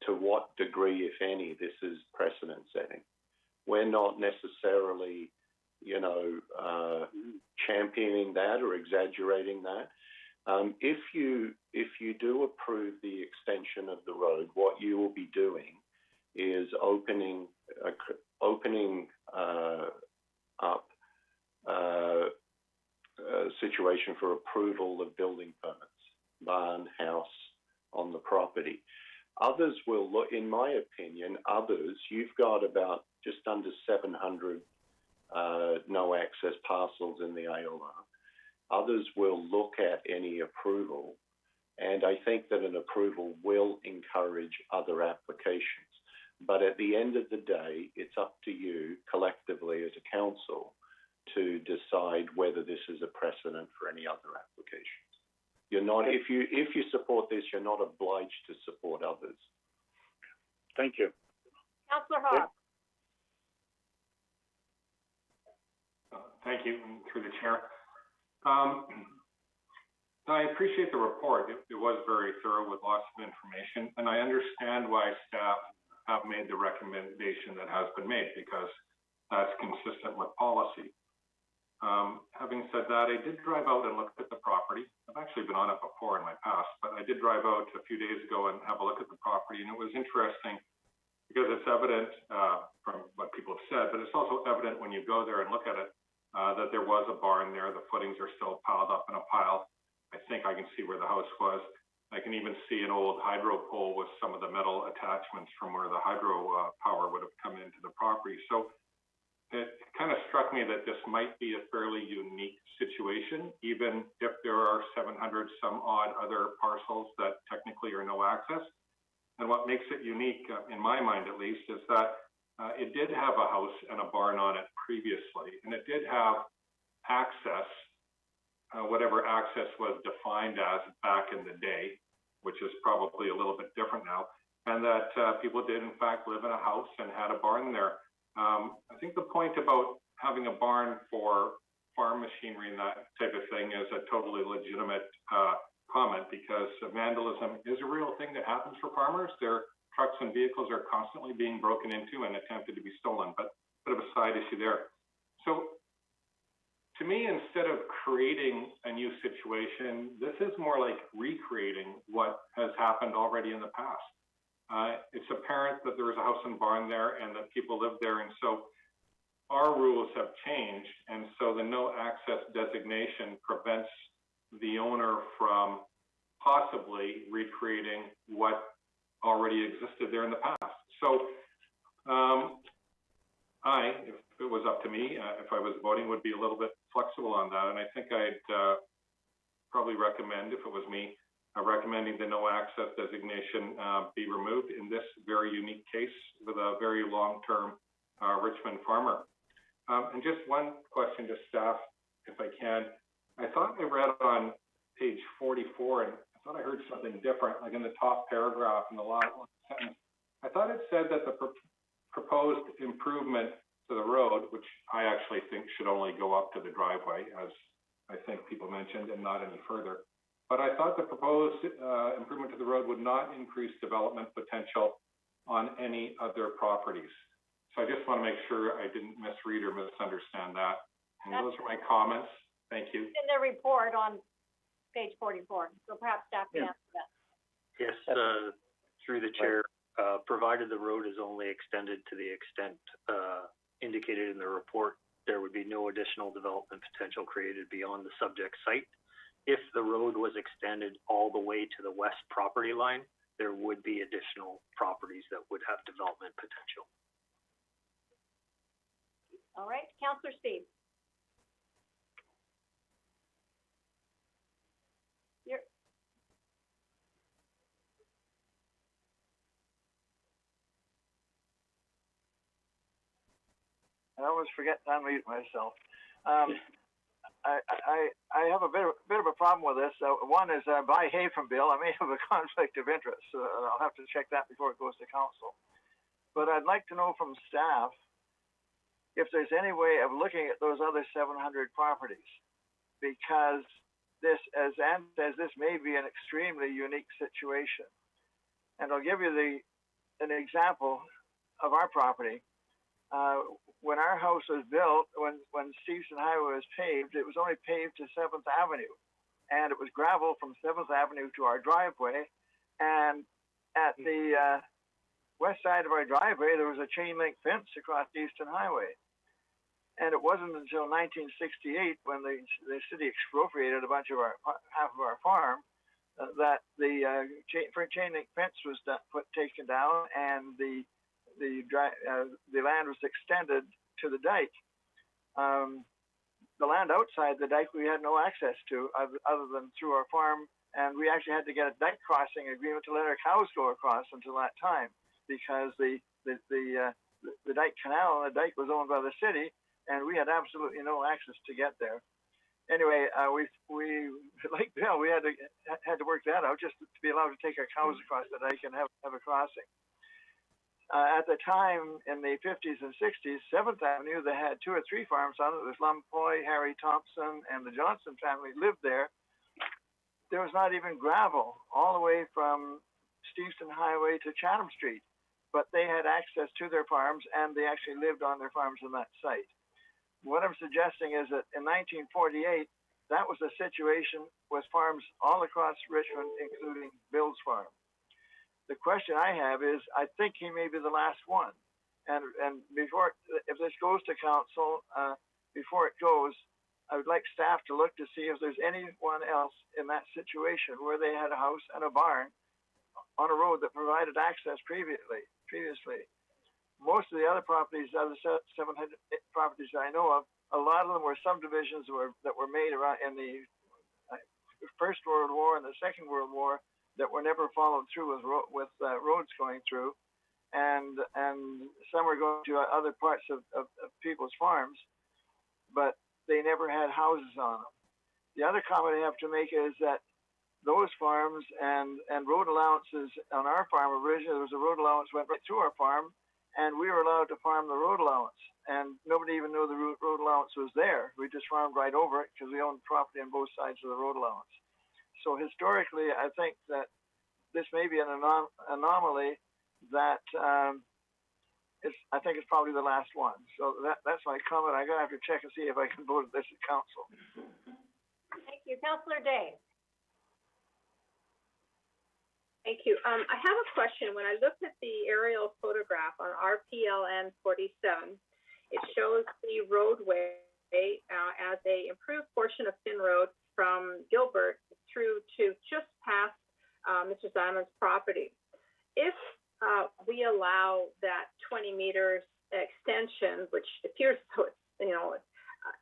to what degree, if any, this is precedent setting. We're not necessarily, championing that or exaggerating that. If you do approve the extension of the road, what you will be doing is opening up a situation for approval of building permits, barn, house on the property. Others will look, in my opinion, you've got about just under 700 no access parcels in the ALR. Others will look at any approval, and I think that an approval will encourage other applications. But at the end of the day, it's up to you collectively as a council to decide whether this is a precedent for any other applications. You're not, if you support this, you're not obliged to support others. Thank you. Councillor Hogg. Thank you, through the chair. I appreciate the report. It was very thorough with lots of information, and I understand why staff have made the recommendation that has been made, because that's consistent with policy. Having said that, I did drive out and look at the property. I've actually been on it before in my past, but I did drive out a few days ago and have a look at the property, and it was interesting because it's evident from what people have said, but it's also evident when you go there and look at it that there was a barn there. The footings are still piled up in a pile. I think I can see where the house was. I can even see an old hydro pole with some of the metal attachments from where the hydro power would have come into the property. So it kind of struck me that this might be a fairly unique situation, even if there are 700 some odd other parcels that technically are no access. And what makes it unique, in my mind at least, is that it did have a house and a barn on it previously, and it did have access, whatever access was defined as back in the day, which is probably a little bit different now, and that people did in fact live in a house and had a barn there. I think the point about having a barn for farm machinery and that type of thing is a totally legitimate comment, because vandalism is a real thing that happens for farmers. Their trucks and vehicles are constantly being broken into and attempted to be stolen, but a bit of a side issue there. So to me, instead of creating a new situation, this is more like recreating what has happened already in the past. It's apparent that there was a house and barn there and that people lived there, and so our rules have changed, and so the no access designation prevents the owner from possibly recreating what already existed there in the past. So if it was up to me, if I was voting, would be a little bit flexible on that, and I think I'd probably recommend, if it was me, recommending the no access designation be removed in this very unique case with a very long-term Richmond farmer. And just one question to staff, if I can. I thought I read on page 44, and I thought I heard something different, like in the top paragraph in the last sentence. I thought it said that the proposed improvement to the road, which I actually think should only go up to the driveway, as I think people mentioned, and not any further. But I thought the proposed improvement to the road would not increase development potential on any other properties. So I just want to make sure I didn't misread or misunderstand that. And those are my comments. Thank you. In the report on page 44, so perhaps staff can answer that. Yes, through the chair, provided the road is only extended to the extent indicated in the report, there would be no additional development potential created beyond the subject site. If the road was extended all the way to the west property line, there would be additional properties that would have development potential. All right, Councillor Steve. I always forget to unmute myself. I have a bit of a problem with this. One is by hay from Bill. I may have a conflict of interest. I'll have to check that before it goes to council. But I'd like to know from staff if there's any way of looking at those other 700 properties, because this, as Ann says, this may be an extremely unique situation. And I'll give you an example of our property. When our house was built, when Stevenson Highway was paved, it was only paved to 7th Avenue. And it was gravel from 7th Avenue to our driveway. And at the west side of our driveway, there was a chain link fence across Eastern Highway. And it wasn't until 1968, when the city expropriated half of our farm, that the chain link fence was taken down, and the land was extended to the dike. The land outside the dike we had no access to other than through our farm, and we actually had to get a dike crossing agreement to let our cows go across until that time, because the dike canal and the dike was owned by the city, and we had absolutely no access to get there. Anyway, we like Bill, we had to work that out just to be allowed to take our cows across the dike and have a crossing. At the time, in the 50s and 60s, 7th Avenue, they had 2 or 3 farms on it. There was Lumpoy, Harry Thompson, and the Johnson family lived there. There was not even gravel all the way from Stevenson Highway to Chatham Street, but they had access to their farms, and they actually lived on their farms on that site. What I'm suggesting is that in 1948, that was the situation with farms all across Richmond, including Bill's farm. The question I have is, I think he may be the last one. And before, if this goes to council, before it goes, I would like staff to look to see if there's anyone else in that situation where they had a house and a barn on a road that provided access previously. Most of the other properties, other 700 properties I know of, a lot of them were subdivisions that were made around in the First World War and the Second World War, that were never followed through with roads going through, and some were going to other parts of people's farms, but they never had houses on them. The other comment I have to make is that those farms and road allowances on our farm, originally there was a road allowance went right through our farm, and we were allowed to farm the road allowance, and nobody even knew the road allowance was there. We just farmed right over it because we owned property on both sides of the road allowance. So historically, I think that this may be an anomaly that I think it's probably the last one. So that's my comment. I'm going to have to check and see if I can vote this at council. Thank you. Councillor Day. Thank you. I have a question. When I looked at the aerial photograph on RPLN 47, it shows the roadway as a improved portion of Finn Road from Gilbert through to just past Mr. Simon's property. If we allow that 20 meters extension, which appears so,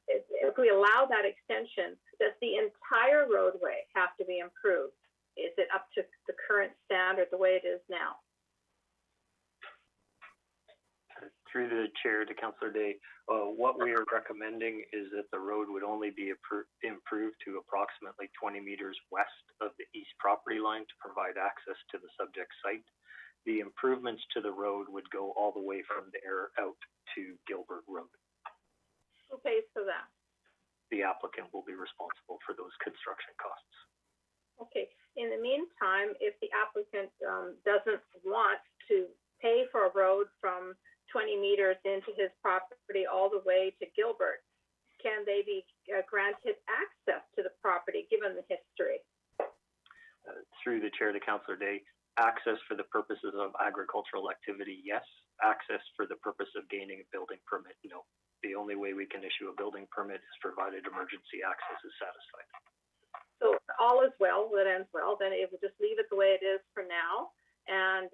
if we allow that extension, does the entire roadway have to be improved? Is it up to the current standard the way it is now? Through the chair to Councillor Day, what we are recommending is that the road would only be improved to approximately 20 meters west of the east property line to provide access to the subject site. The improvements to the road would go all the way from there out to Gilbert Road. Who pays for that? The applicant will be responsible for those construction costs. Okay. In the meantime, if the applicant doesn't want to pay for a road from 20 meters into his property all the way to Gilbert, can they be granted access to the property given the history? Through the chair to Councillor Day, access for the purposes of agricultural activity, yes. Access for the purpose of gaining a building permit, no. The only way we can issue a building permit is provided emergency access is satisfied. So all is well, that ends well, then it will just leave it the way it is for now. And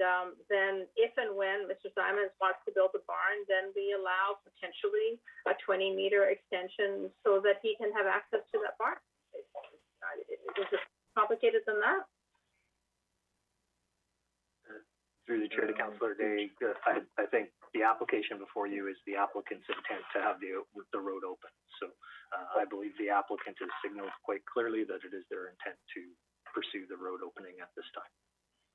then if and when Mr. Simons wants to build a barn, then we allow potentially a 20-meter extension so that he can have access to that barn. Is it complicated than that? Through the chair to Councillor Day, I think the application before you is the applicant's intent to have the road open. So I believe the applicant has signaled quite clearly that it is their intent to pursue the road opening at this time.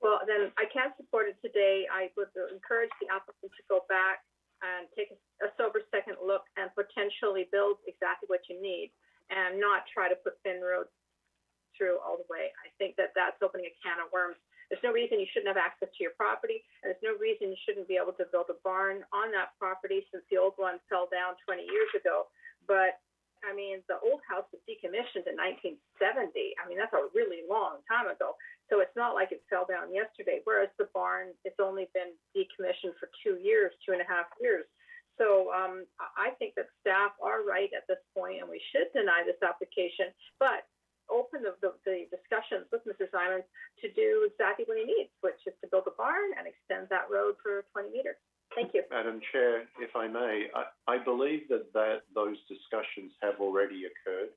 Well, then I can't support it today. I would encourage the applicant to go back and take a sober second look and potentially build exactly what you need and not try to put thin roads through all the way. I think that that's opening a can of worms. There's no reason you shouldn't have access to your property, and there's no reason you shouldn't be able to build a barn on that property since the old one fell down 20 years ago. But, I mean, the old house was decommissioned in 1970. I mean, that's a really long time ago. So it's not like it fell down yesterday, whereas the barn, it's only been decommissioned for 2 years, 2.5 years. So I think that staff are right at this point, and we should deny this application, but open the discussions with Mr. Simons to do exactly what he needs, which is to build a barn and extend that road for 20 meters. Thank you. Madam Chair, if I may, I believe that those discussions have already occurred,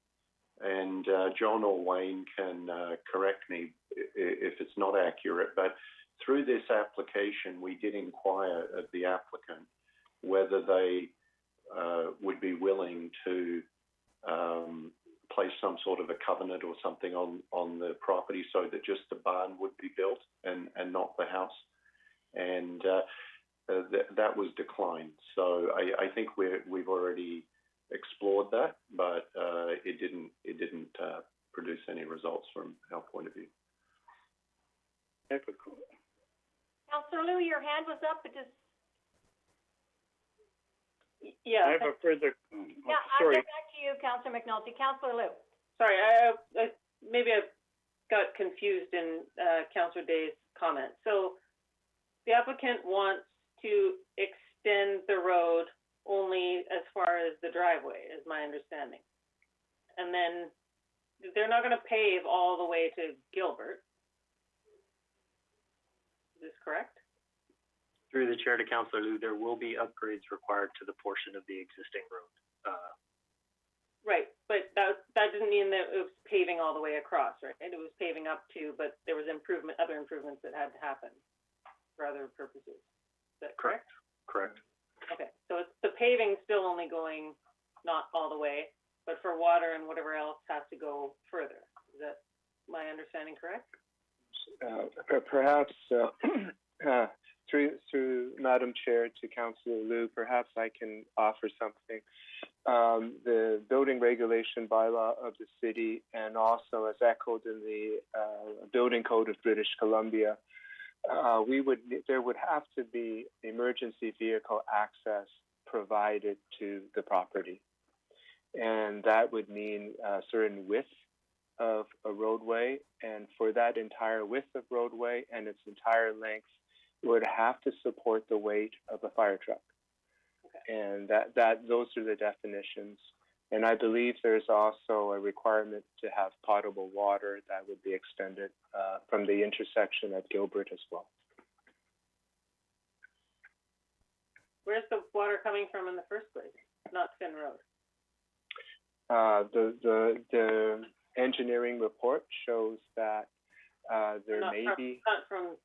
and John or Wayne can correct me if it's not accurate, but through this application, we did inquire of the applicant whether they would be willing to place some sort of a covenant or something on the property so that just the barn would be built and not the house. And that was declined. So I think we've already explored that, but it didn't produce any results from our point of view. Councillor Liu, your hand was up, but just... Yeah. I have a further. Yeah, sorry. I'll get back to you, Councillor McNulty. Councillor Liu. Sorry, maybe I got confused in Councillor Day's comment. So the applicant wants to extend the road only as far as the driveway, is my understanding. And then they're not going to pave all the way to Gilbert. Is this correct? Through the chair to Councillor Liu, there will be upgrades required to the portion of the existing road. Right, but that didn't mean that it was paving all the way across, right? It was paving up to, but there was other improvements that had to happen for other purposes. Is that correct? Correct. Okay, so it's the paving still only going not all the way, but for water and whatever else has to go further. Is that my understanding correct? Perhaps through Madam Chair to Councillor Liu, perhaps I can offer something. The building regulation bylaw of the city, and also as echoed in the building code of British Columbia, there would have to be emergency vehicle access provided to the property, and that would mean a certain width of a roadway, and for that entire width of roadway and its entire length, it would have to support the weight of a fire truck. Okay. And those are the definitions. And I believe there's also a requirement to have potable water that would be extended from the intersection at Gilbert as well. Where's the water coming from in the first place? Not Finn Road. The engineering report shows that there may be not from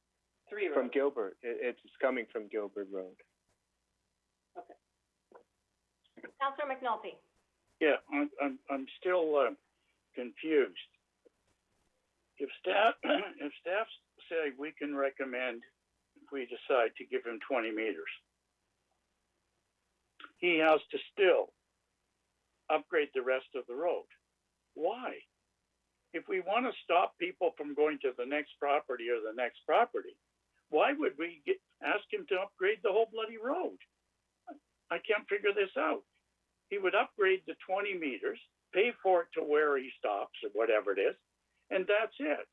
3 Road. From Gilbert. It's coming from Gilbert Road. Okay. Councillor McNulty. Yeah, I'm still confused. If staff say we can recommend, if we decide to give him 20 meters, he has to still upgrade the rest of the road. Why? If we want to stop people from going to the next property or the next property, why would we ask him to upgrade the whole bloody road? I can't figure this out. He would upgrade the 20 meters, pay for it to where he stops or whatever it is, and that's it.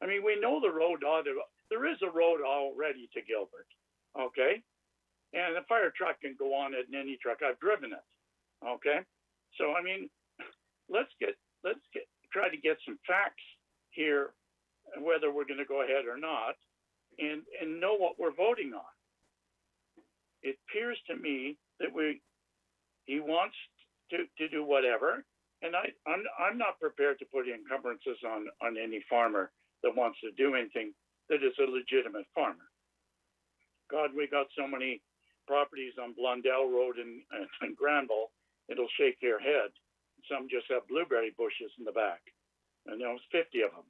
I mean, we know the road there is a road already to Gilbert, okay? And a fire truck can go on it, and any truck. I've driven it, okay? So, I mean, let's try to get some facts here, whether we're going to go ahead or not, and know what we're voting on. It appears to me that he wants to do whatever, and I'm not prepared to put encumbrances on any farmer that wants to do anything that is a legitimate farmer. God, we got so many properties on Blundell Road and Granville, it'll shake your head. Some just have blueberry bushes in the back, and there's 50 of them.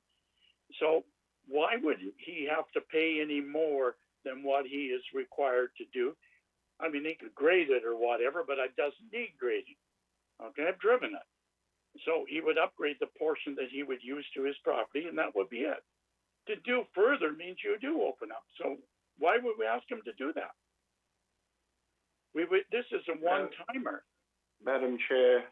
So why would he have to pay any more than what he is required to do? I mean, he could grade it or whatever, but it doesn't need grading. Okay, I've driven it. So he would upgrade the portion that he would use to his property, and that would be it. To do further means you do open up. So why would we ask him to do that? This is a one-timer. Madam Chair,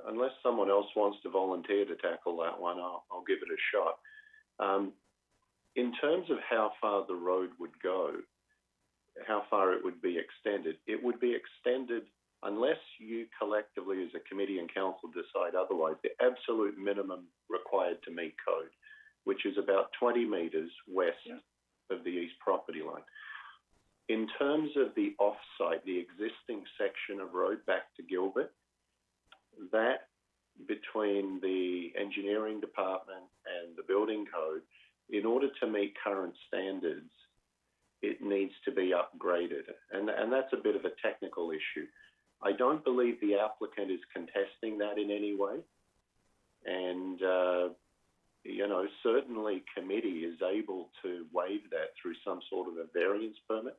unless someone else wants to volunteer to tackle that one, I'll give it a shot. In terms of how far the road would go, how far it would be extended, it would be extended unless you collectively as a committee and council decide otherwise, the absolute minimum required to meet code, which is about 20 metres west of the east property line. In terms of the off-site, the existing section of road back to Gilbert, that between the engineering department and the building code, in order to meet current standards, it needs to be upgraded. And that's a bit of a technical issue. I don't believe the applicant is contesting that in any way. And, certainly committee is able to waive that through some sort of a variance permit.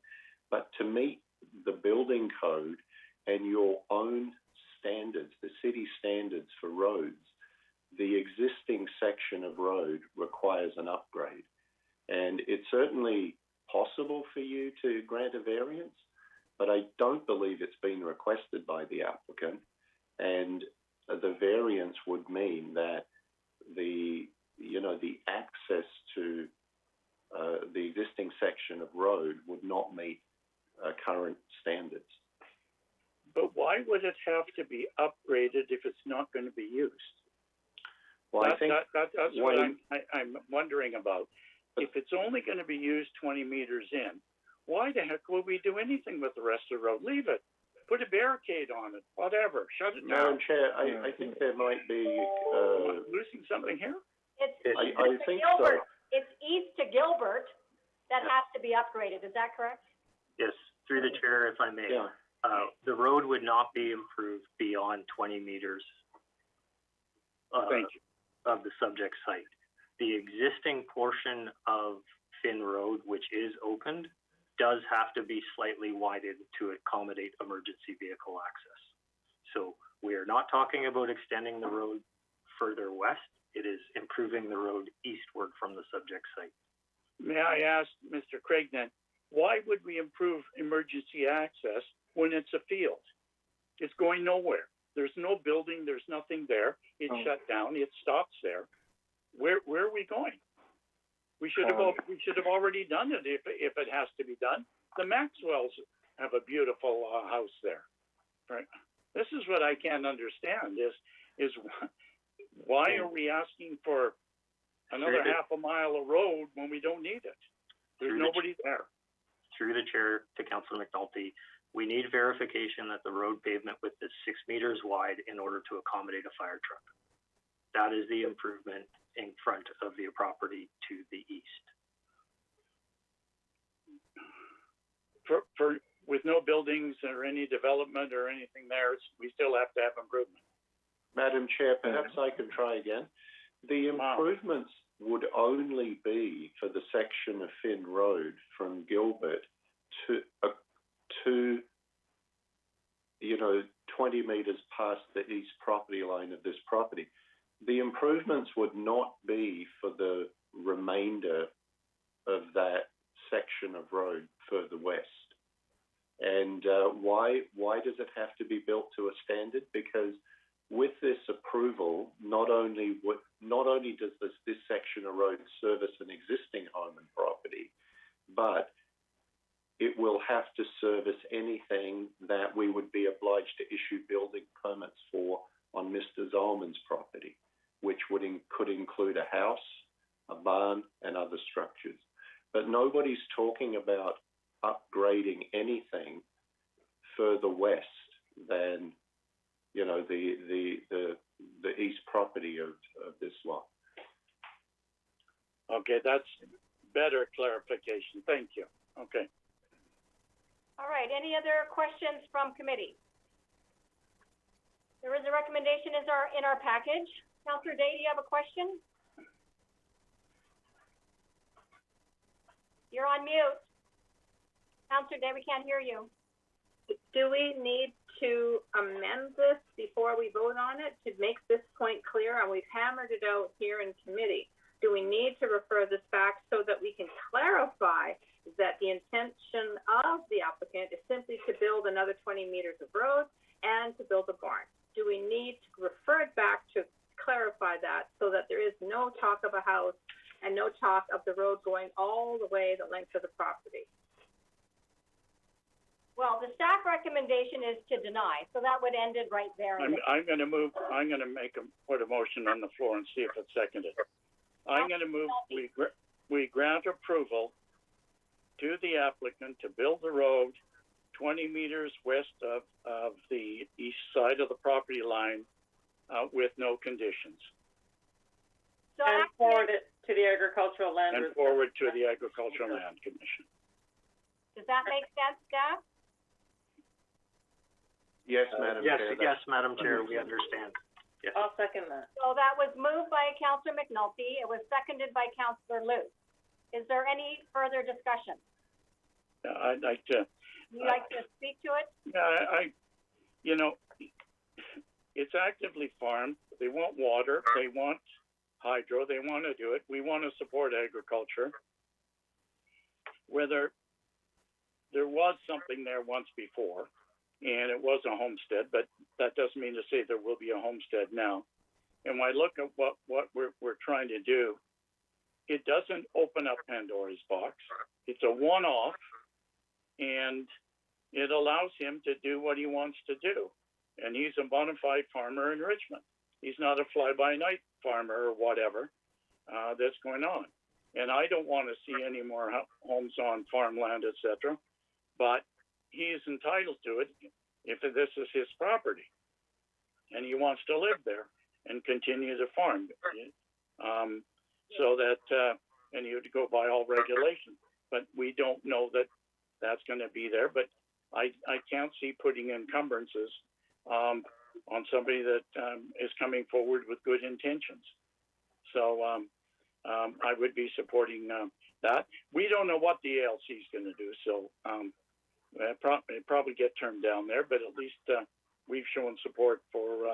But to meet the building code and your own standards, the city standards for roads, the existing section of road requires an upgrade. And it's certainly possible for you to grant a variance, but I don't believe it's been requested by the applicant. And the variance would mean that the access to the existing section of road would not meet current standards. But why would it have to be upgraded if it's not going to be used? Well, that's what I'm wondering about. If it's only going to be used 20 meters in, why the heck would we do anything with the rest of the road? Leave it. Put a barricade on it. Whatever. Shut it down. Madam Chair, I think there might be... losing something here? I think Gilbert. so. It's east to Gilbert that has to be upgraded. Is that correct? Yes, through the chair, if I may. Yeah. The road would not be improved beyond 20 meters of the subject site. The existing portion of Finn Road, which is opened, does have to be slightly widened to accommodate emergency vehicle access. So we are not talking about extending the road further west. It is improving the road eastward from the subject site. May I ask Mr. Craignan, why would we improve emergency access when it's a field? It's going nowhere. There's no building. There's nothing there. It's shut down. It stops there. Where are we going? We should have already done it if it has to be done. The Maxwells have a beautiful house there. Right? This is what I can't understand is why are we asking for another half a mile of road when we don't need it? There's nobody there. Through the chair to Councillor McNulty, we need verification that the road pavement width is 6 meters wide in order to accommodate a fire truck. That is the improvement in front of the property to the east. With no buildings or any development or anything there, we still have to have improvement. Madam Chair, perhaps I can try again. The improvements would only be for the section of Finn Road from Gilbert to 20 metres past the east property line of this property. The improvements would not be for the remainder of that section of road further west. And why does it have to be built to a standard? Because with this approval, not only does this section of road service an existing home and property, but it will have to service anything that we would be obliged to issue building permits for on Mr. Zolman's property, which could include a house, a barn, and other structures. But nobody's talking about upgrading anything further west than, the east property of this lot. Okay, that's better clarification. Thank you. Okay. All right, any other questions from committee? There is a recommendation in our package. Councillor Day, do you have a question? You're on mute. Councillor Day, we can't hear you. Do we need to amend this before we vote on it to make this point clear? And we've hammered it out here in committee. Do we need to refer this back so that we can clarify that the intention of the applicant is simply to build another 20 meters of road and to build a barn? Do we need to refer it back to clarify that so that there is no talk of a house and no talk of the road going all the way the length of the property? Well, the staff recommendation is to deny, so that would end it right there. I'm going to put a motion on the floor and see if it's seconded. I'm going to move, we grant approval to the applicant to build the road 20 meters west of the east side of the property line with no conditions. So and forward it to the Agricultural Land and forward to the Agricultural Land Commission. Does that make sense, staff? Yes, Madam Chair. Yes, Madam Chair, we understand. Yes. I'll second that. So that was moved by Councillor McNulty. It was seconded by Councillor Luke. Is there any further discussion? I'd like to. Would you like to speak to it? Yeah, it's actively farmed. They want water. They want hydro. They want to do it. We want to support agriculture. Whether there was something there once before, and it was a homestead, but that doesn't mean to say there will be a homestead now. And when I look at what we're trying to do, it doesn't open up Pandora's box. It's a one-off, and it allows him to do what he wants to do. And he's a bona fide farmer in Richmond. He's not a fly-by-night farmer or whatever that's going on. And I don't want to see any more homes on farmland, etc. But he is entitled to it if this is his property, and he wants to live there and continue to farm. So that, and he would go by all regulations. But we don't know that that's going to be there. But I can't see putting encumbrances on somebody that is coming forward with good intentions. So I would be supporting that. We don't know what the ALC is going to do, so it probably get turned down there, but at least we've shown support for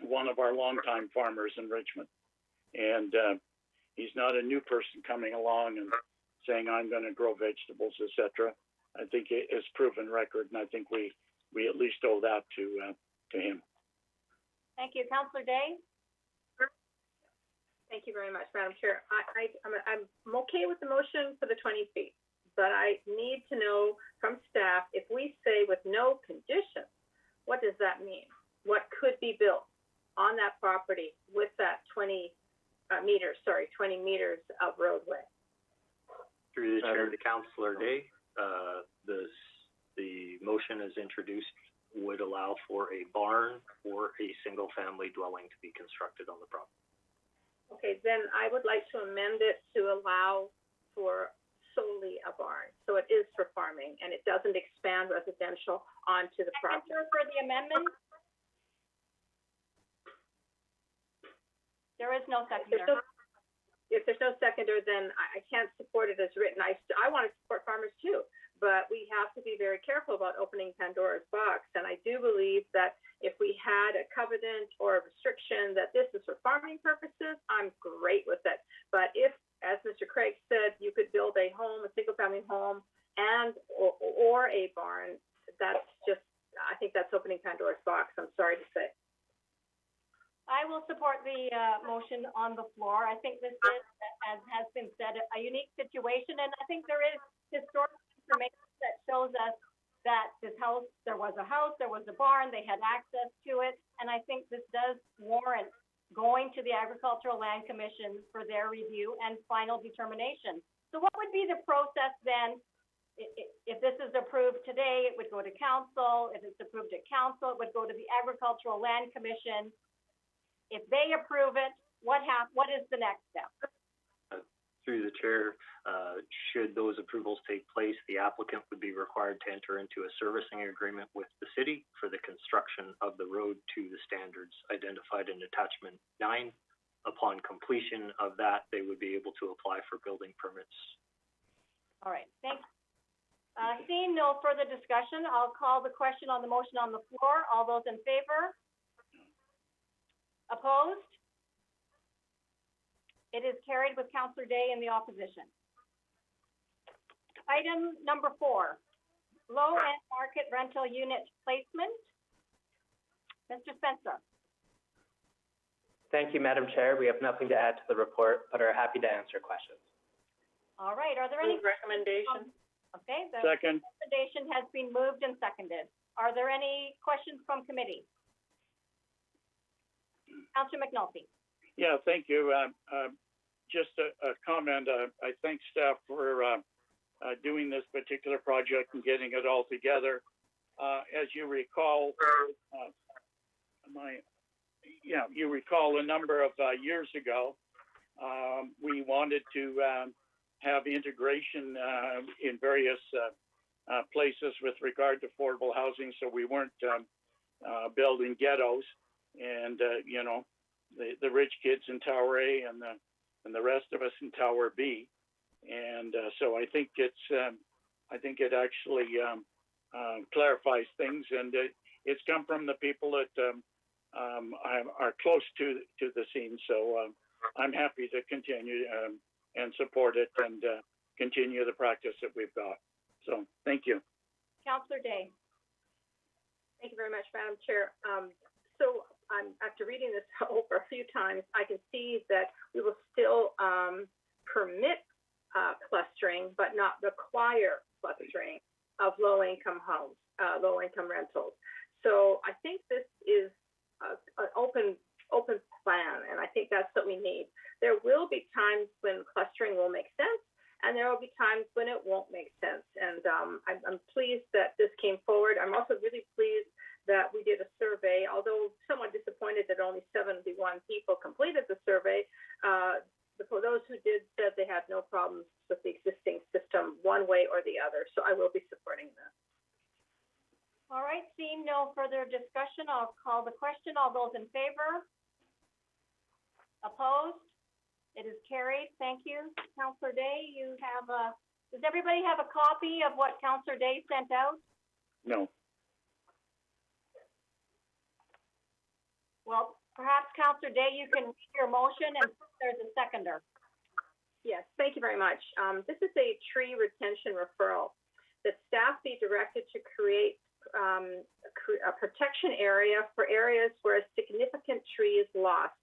one of our longtime farmers in Richmond. And he's not a new person coming along and saying, I'm going to grow vegetables, etc. I think it is proven record, and I think we at least owe that to him. Thank you. Councillor Day? Thank you very much, Madam Chair. I'm okay with the motion for the 20 feet, but I need to know from staff, if we say with no conditions, what does that mean? What could be built on that property with that 20 meters of roadway? Through the chair to Councillor Day, the motion as introduced would allow for a barn or a single-family dwelling to be constructed on the property. Okay, then I would like to amend it to allow for solely a barn. So it is for farming, and it doesn't expand residential onto the property. For the amendment? There is no seconder. If there's no seconder, then I can't support it as written. I want to support farmers too, but we have to be very careful about opening Pandora's box. And I do believe that if we had a covenant or a restriction that this is for farming purposes, I'm great with it. But if, as Mr. Craig said, you could build a home, a single-family home, and or a barn, that's just, I think that's opening Pandora's box. I'm sorry to say. I will support the motion on the floor. I think this is, as has been said, a unique situation, and I think there is historical information that shows us that this house, there was a house, there was a barn, they had access to it, and I think this does warrant going to the Agricultural Land Commission for their review and final determination. So what would be the process then? If this is approved today, it would go to council. If it's approved at council, it would go to the Agricultural Land Commission. If they approve it, what is the next step? through the chair, should those approvals take place, the applicant would be required to enter into a servicing agreement with the city for the construction of the road to the standards identified in attachment 9. Upon completion of that, they would be able to apply for building permits. All right, thanks. Seeing no further discussion, I'll call the question on the motion on the floor. All those in favor? Opposed? It is carried with Councillor Day in the opposition. Item number 4, low-end market rental unit placement. Mr. Spencer. Thank you, Madam Chair. We have nothing to add to the report, but are happy to answer questions. All right, are there any recommendations? Okay, the Second. recommendation has been moved and seconded. Are there any questions from committee? Councillor McNulty. Yeah, thank you. Just a comment. I thank staff for doing this particular project and getting it all together. As you recall, you recall a number of years ago, we wanted to have integration in various places with regard to affordable housing, so we weren't building ghettos and the rich kids in Tower A and the rest of us in Tower B. And so I think it actually clarifies things, and it's come from the people that are close to the scene. So I'm happy to continue and support it and continue the practice that we've got. So thank you. Councillor Day. Thank you very much, Madam Chair. So after reading this over a few times, I can see that we will still permit clustering, but not require clustering of low-income homes, low-income rentals. So I think this is an open plan, and I think that's what we need. There will be times when clustering will make sense, and there will be times when it won't make sense. And I'm pleased that this came forward. I'm also really pleased that we did a survey, although somewhat disappointed that only 71 people completed the survey. For those who did said they had no problems with the existing system one way or the other. So I will be supporting this. All right, seeing no further discussion, I'll call the question. All those in favor? Opposed? It is carried. Thank you. Councillor Day, you have does everybody have a copy of what Councillor Day sent out? No. Well, perhaps Councillor Day, you can read your motion and there's a seconder. Yes, thank you very much. This is a tree retention referral. That staff be directed to create a protection area for areas where a significant tree is lost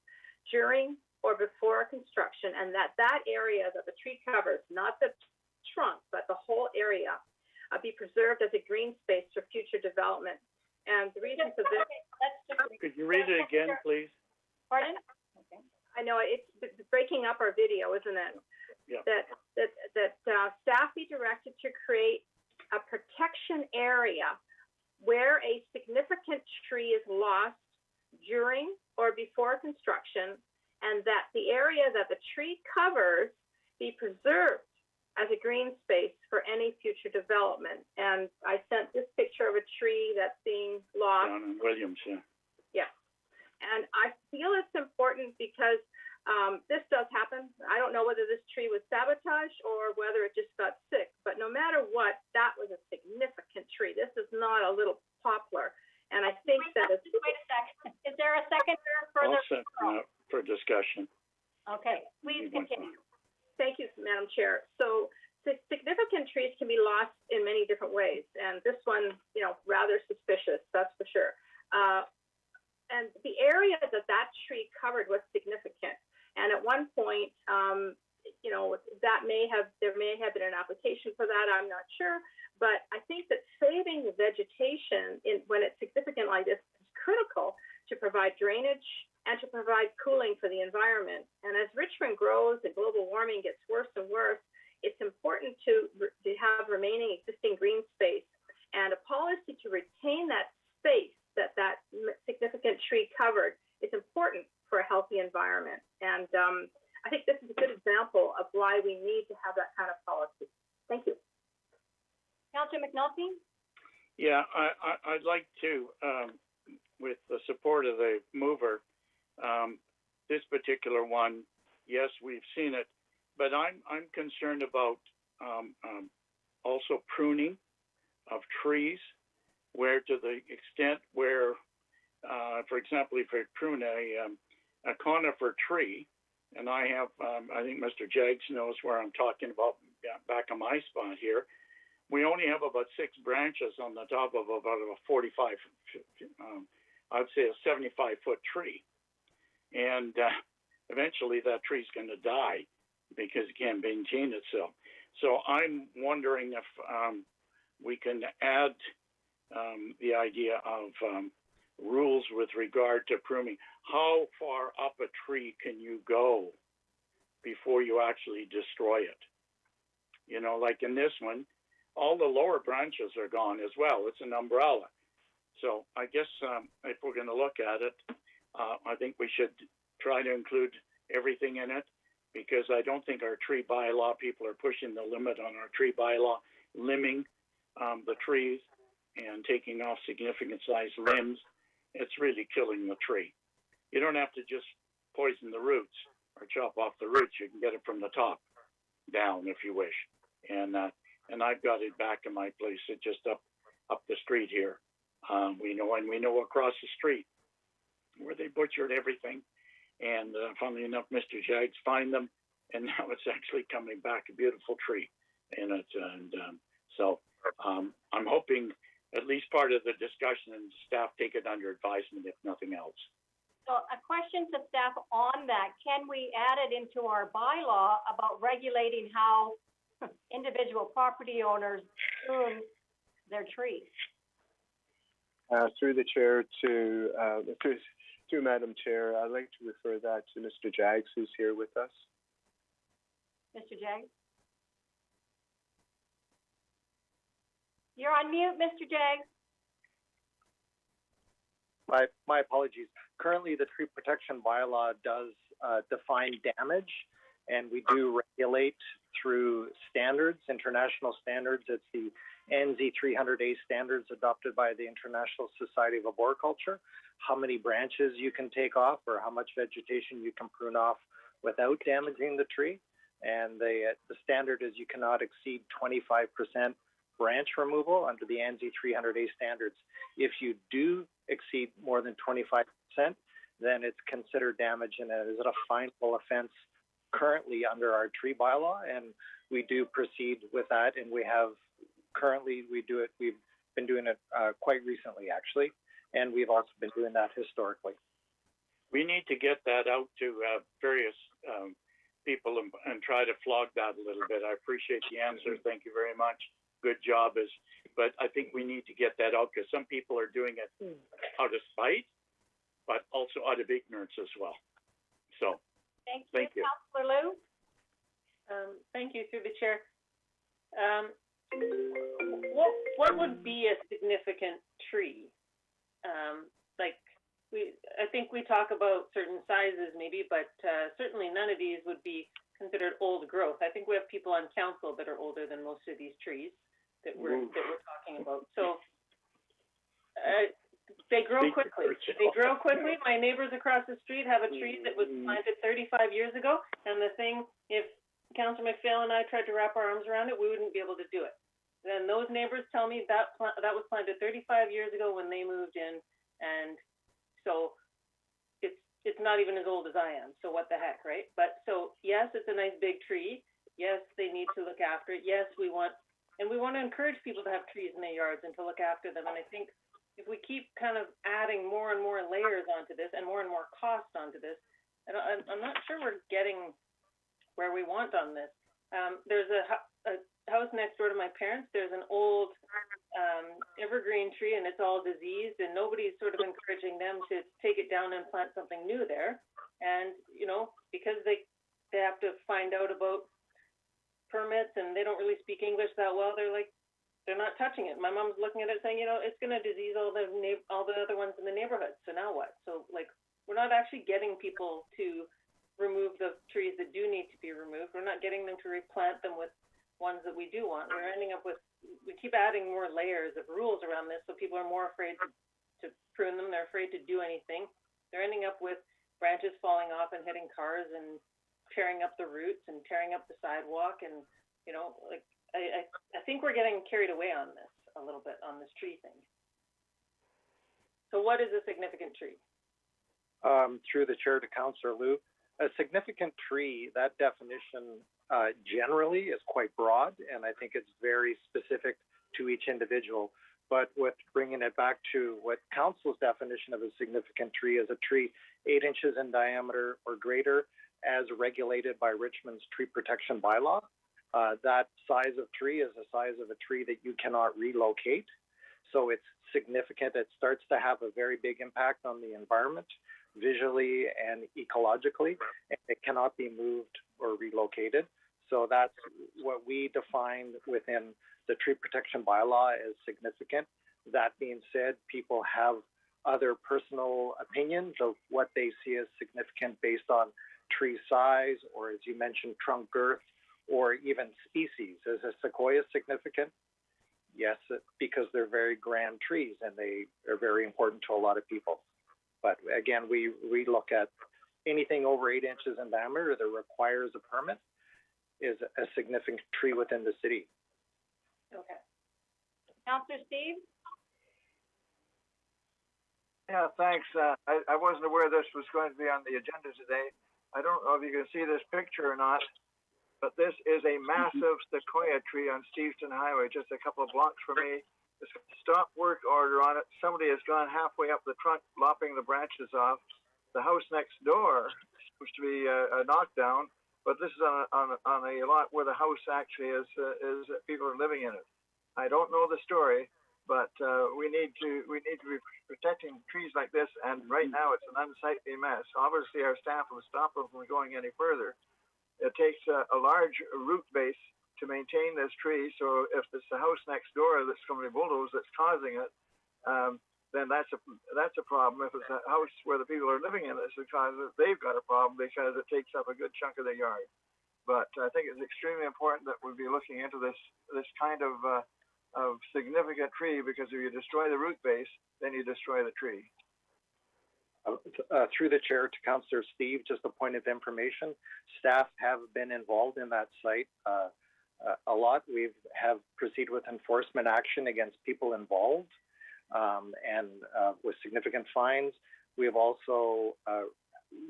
during or before construction, and that area that the tree covers, not the trunk, but the whole area, be preserved as a green space for future development. And the reason for this... Could you read it again, please? Pardon? Okay. I know it's breaking up our video, isn't it? Yeah. That staff be directed to create a protection area where a significant tree is lost during or before construction, and that the area that the tree covers be preserved as a green space for any future development. And I sent this picture of a tree that's being lost. Down in Williams, yeah. Yeah. And I feel it's important because this does happen. I don't know whether this tree was sabotaged or whether it just got sick, but no matter what, that was a significant tree. This is not a little poplar. And I think that is... Wait a second. Is there a seconder for I'll second for discussion. Okay, please continue. Thank you, Madam Chair. So significant trees can be lost in many different ways, and this one, rather suspicious, that's for sure. And the area that tree covered was significant. And at one point, there may have been an application for that. I'm not sure, but I think that saving the vegetation when it's significant like this is critical to provide drainage and to provide cooling for the environment. And as Richmond grows and global warming gets worse and worse, it's important to have remaining existing green space and a policy to retain that space that significant tree covered is important for a healthy environment. And I think this is a good example of why we need to have that kind of policy. Thank you. Councillor McNulty? Yeah, I'd like to, with the support of the mover, this particular one, yes, we've seen it, but I'm concerned about also pruning of trees, where to the extent where, for example, if I prune a conifer tree, and I have, I think Mr. Jaggs knows where I'm talking about, back on my spot here, we only have about 6 branches on the top of about a 45, I'd say a 75-foot tree. And eventually that tree's going to die because it can't maintain itself. So I'm wondering if we can add the idea of rules with regard to pruning. How far up a tree can you go before you actually destroy it? You know, like in this one, all the lower branches are gone as well. It's an umbrella. So I guess if we're going to look at it, I think we should try to include everything in it, because I don't think our tree bylaw, people are pushing the limit on our tree bylaw, limbing the trees and taking off significant sized limbs. It's really killing the tree. You don't have to just poison the roots or chop off the roots. You can get it from the top down if you wish. And I've got it back in my place, just up the street here. We know across the street where they butchered everything. And funnily enough, Mr. Jaggs found them, and now it's actually coming back, a beautiful tree in it. And so I'm hoping at least part of the discussion and staff take it under advisement, if nothing else. So a question to staff on that: can we add it into our bylaw about regulating how individual property owners prune their trees? Through the chair to Madam Chair, I'd like to refer that to Mr. Jaggs, who's here with us. Mr. Jaggs? You're on mute, Mr. Jaggs. My apologies. Currently, the tree protection bylaw does define damage, and we do regulate through standards, international standards. It's the NZ 300A standards adopted by the International Society of Arboriculture, how many branches you can take off or how much vegetation you can prune off without damaging the tree. And the standard is you cannot exceed 25% branch removal under the NZ 300A standards. If you do exceed more than 25%, then it's considered damage and it is a finable offense currently under our tree bylaw, and we do proceed with that. And we have currently, we've been doing it quite recently actually, and we've also been doing that historically. We need to get that out to various people and try to flog that a little bit. I appreciate the answer. Thank you very much. Good job. But I think we need to get that out because some people are doing it out of spite, but also out of ignorance as well. So, thank you. Councillor Liu? Thank you, through the chair. What would be a significant tree? I think we talk about certain sizes maybe, but certainly none of these would be considered old growth. I think we have people on council that are older than most of these trees that we're talking about. So they grow quickly. They grow quickly. My neighbors across the street have a tree that was planted 35 years ago, and the thing, if Councillor McPhail and I tried to wrap our arms around it, we wouldn't be able to do it. Then those neighbors tell me that was planted 35 years ago when they moved in, and so it's not even as old as I am. So what the heck, right? But so yes, it's a nice big tree. Yes, they need to look after it. Yes, we want to encourage people to have trees in their yards and to look after them. And I think if we keep kind of adding more and more layers onto this and more cost onto this, and I'm not sure we're getting where we want on this. There's a house next door to my parents. There's an old evergreen tree, and it's all diseased, and nobody's sort of encouraging them to take it down and plant something new there. And because they have to find out about permits and they don't really speak English that well, they're not touching it. My mom's looking at it saying, it's going to disease all the other ones in the neighborhood. So now what? So we're not actually getting people to remove the trees that do need to be removed. We're not getting them to replant them with ones that we do want. We're ending up with, we keep adding more layers of rules around this, so people are more afraid to prune them. They're afraid to do anything. They're ending up with branches falling off and hitting cars and tearing up the roots and tearing up the sidewalk. And, you know, like, I think we're getting carried away on this a little bit, on this tree thing. So what is a significant tree? Through the chair to Councillor Liu, a significant tree, that definition generally is quite broad, and I think it's very specific to each individual. But with bringing it back to what Council's definition of a significant tree is, a tree 8 inches in diameter or greater as regulated by Richmond's tree protection bylaw. That size of tree is the size of a tree that you cannot relocate. So it's significant. It starts to have a very big impact on the environment, visually and ecologically, and it cannot be moved or relocated. So that's what we defined within the tree protection bylaw as significant. That being said, people have other personal opinions of what they see as significant based on tree size, or as you mentioned, trunk girth, or even species. Is a sequoia significant? Yes, because they're very grand trees and they are very important to a lot of people. But again, we look at anything over 8 inches in diameter that requires a permit is a significant tree within the city. Okay. Councillor Steve? Yeah, thanks. I wasn't aware this was going to be on the agenda today. I don't know if you can see this picture or not, but this is a massive sequoia tree on Steveston Highway, just a couple of blocks from me. There's a stop work order on it. Somebody has gone halfway up the trunk, lopping the branches off. The house next door is supposed to be a knockdown, but this is on a lot where the house actually is people are living in it. I don't know the story, but we need to be protecting trees like this. And right now, it's an unsightly mess. Obviously, our staff will stop them from going any further. It takes a large root base to maintain this tree. So if it's the house next door that's going to be bulldozed that's causing it, then that's a problem. If it's a house where the people are living in it, it's because they've got a problem because it takes up a good chunk of their yard. But I think it's extremely important that we be looking into this kind of significant tree, because if you destroy the root base, then you destroy the tree. Through the chair to Councillor Steve, just a point of information, staff have been involved in that site a lot. We have proceeded with enforcement action against people involved and with significant fines. We have also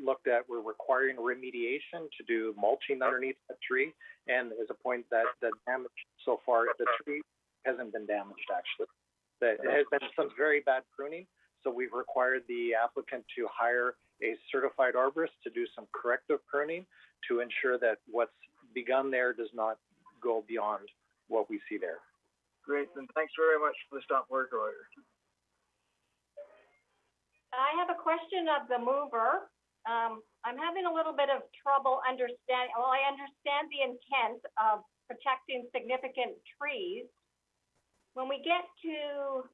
looked at, we're requiring remediation to do mulching underneath the tree, and there's a point that the damage so far, the tree hasn't been damaged actually. There has been some very bad pruning. So we've required the applicant to hire a certified arborist to do some corrective pruning to ensure that what's begun there does not go beyond what we see there. Great, and thanks very much for the stop work order. I have a question of the mover. I'm having a little bit of trouble understanding. Well, I understand the intent of protecting significant trees. When we get to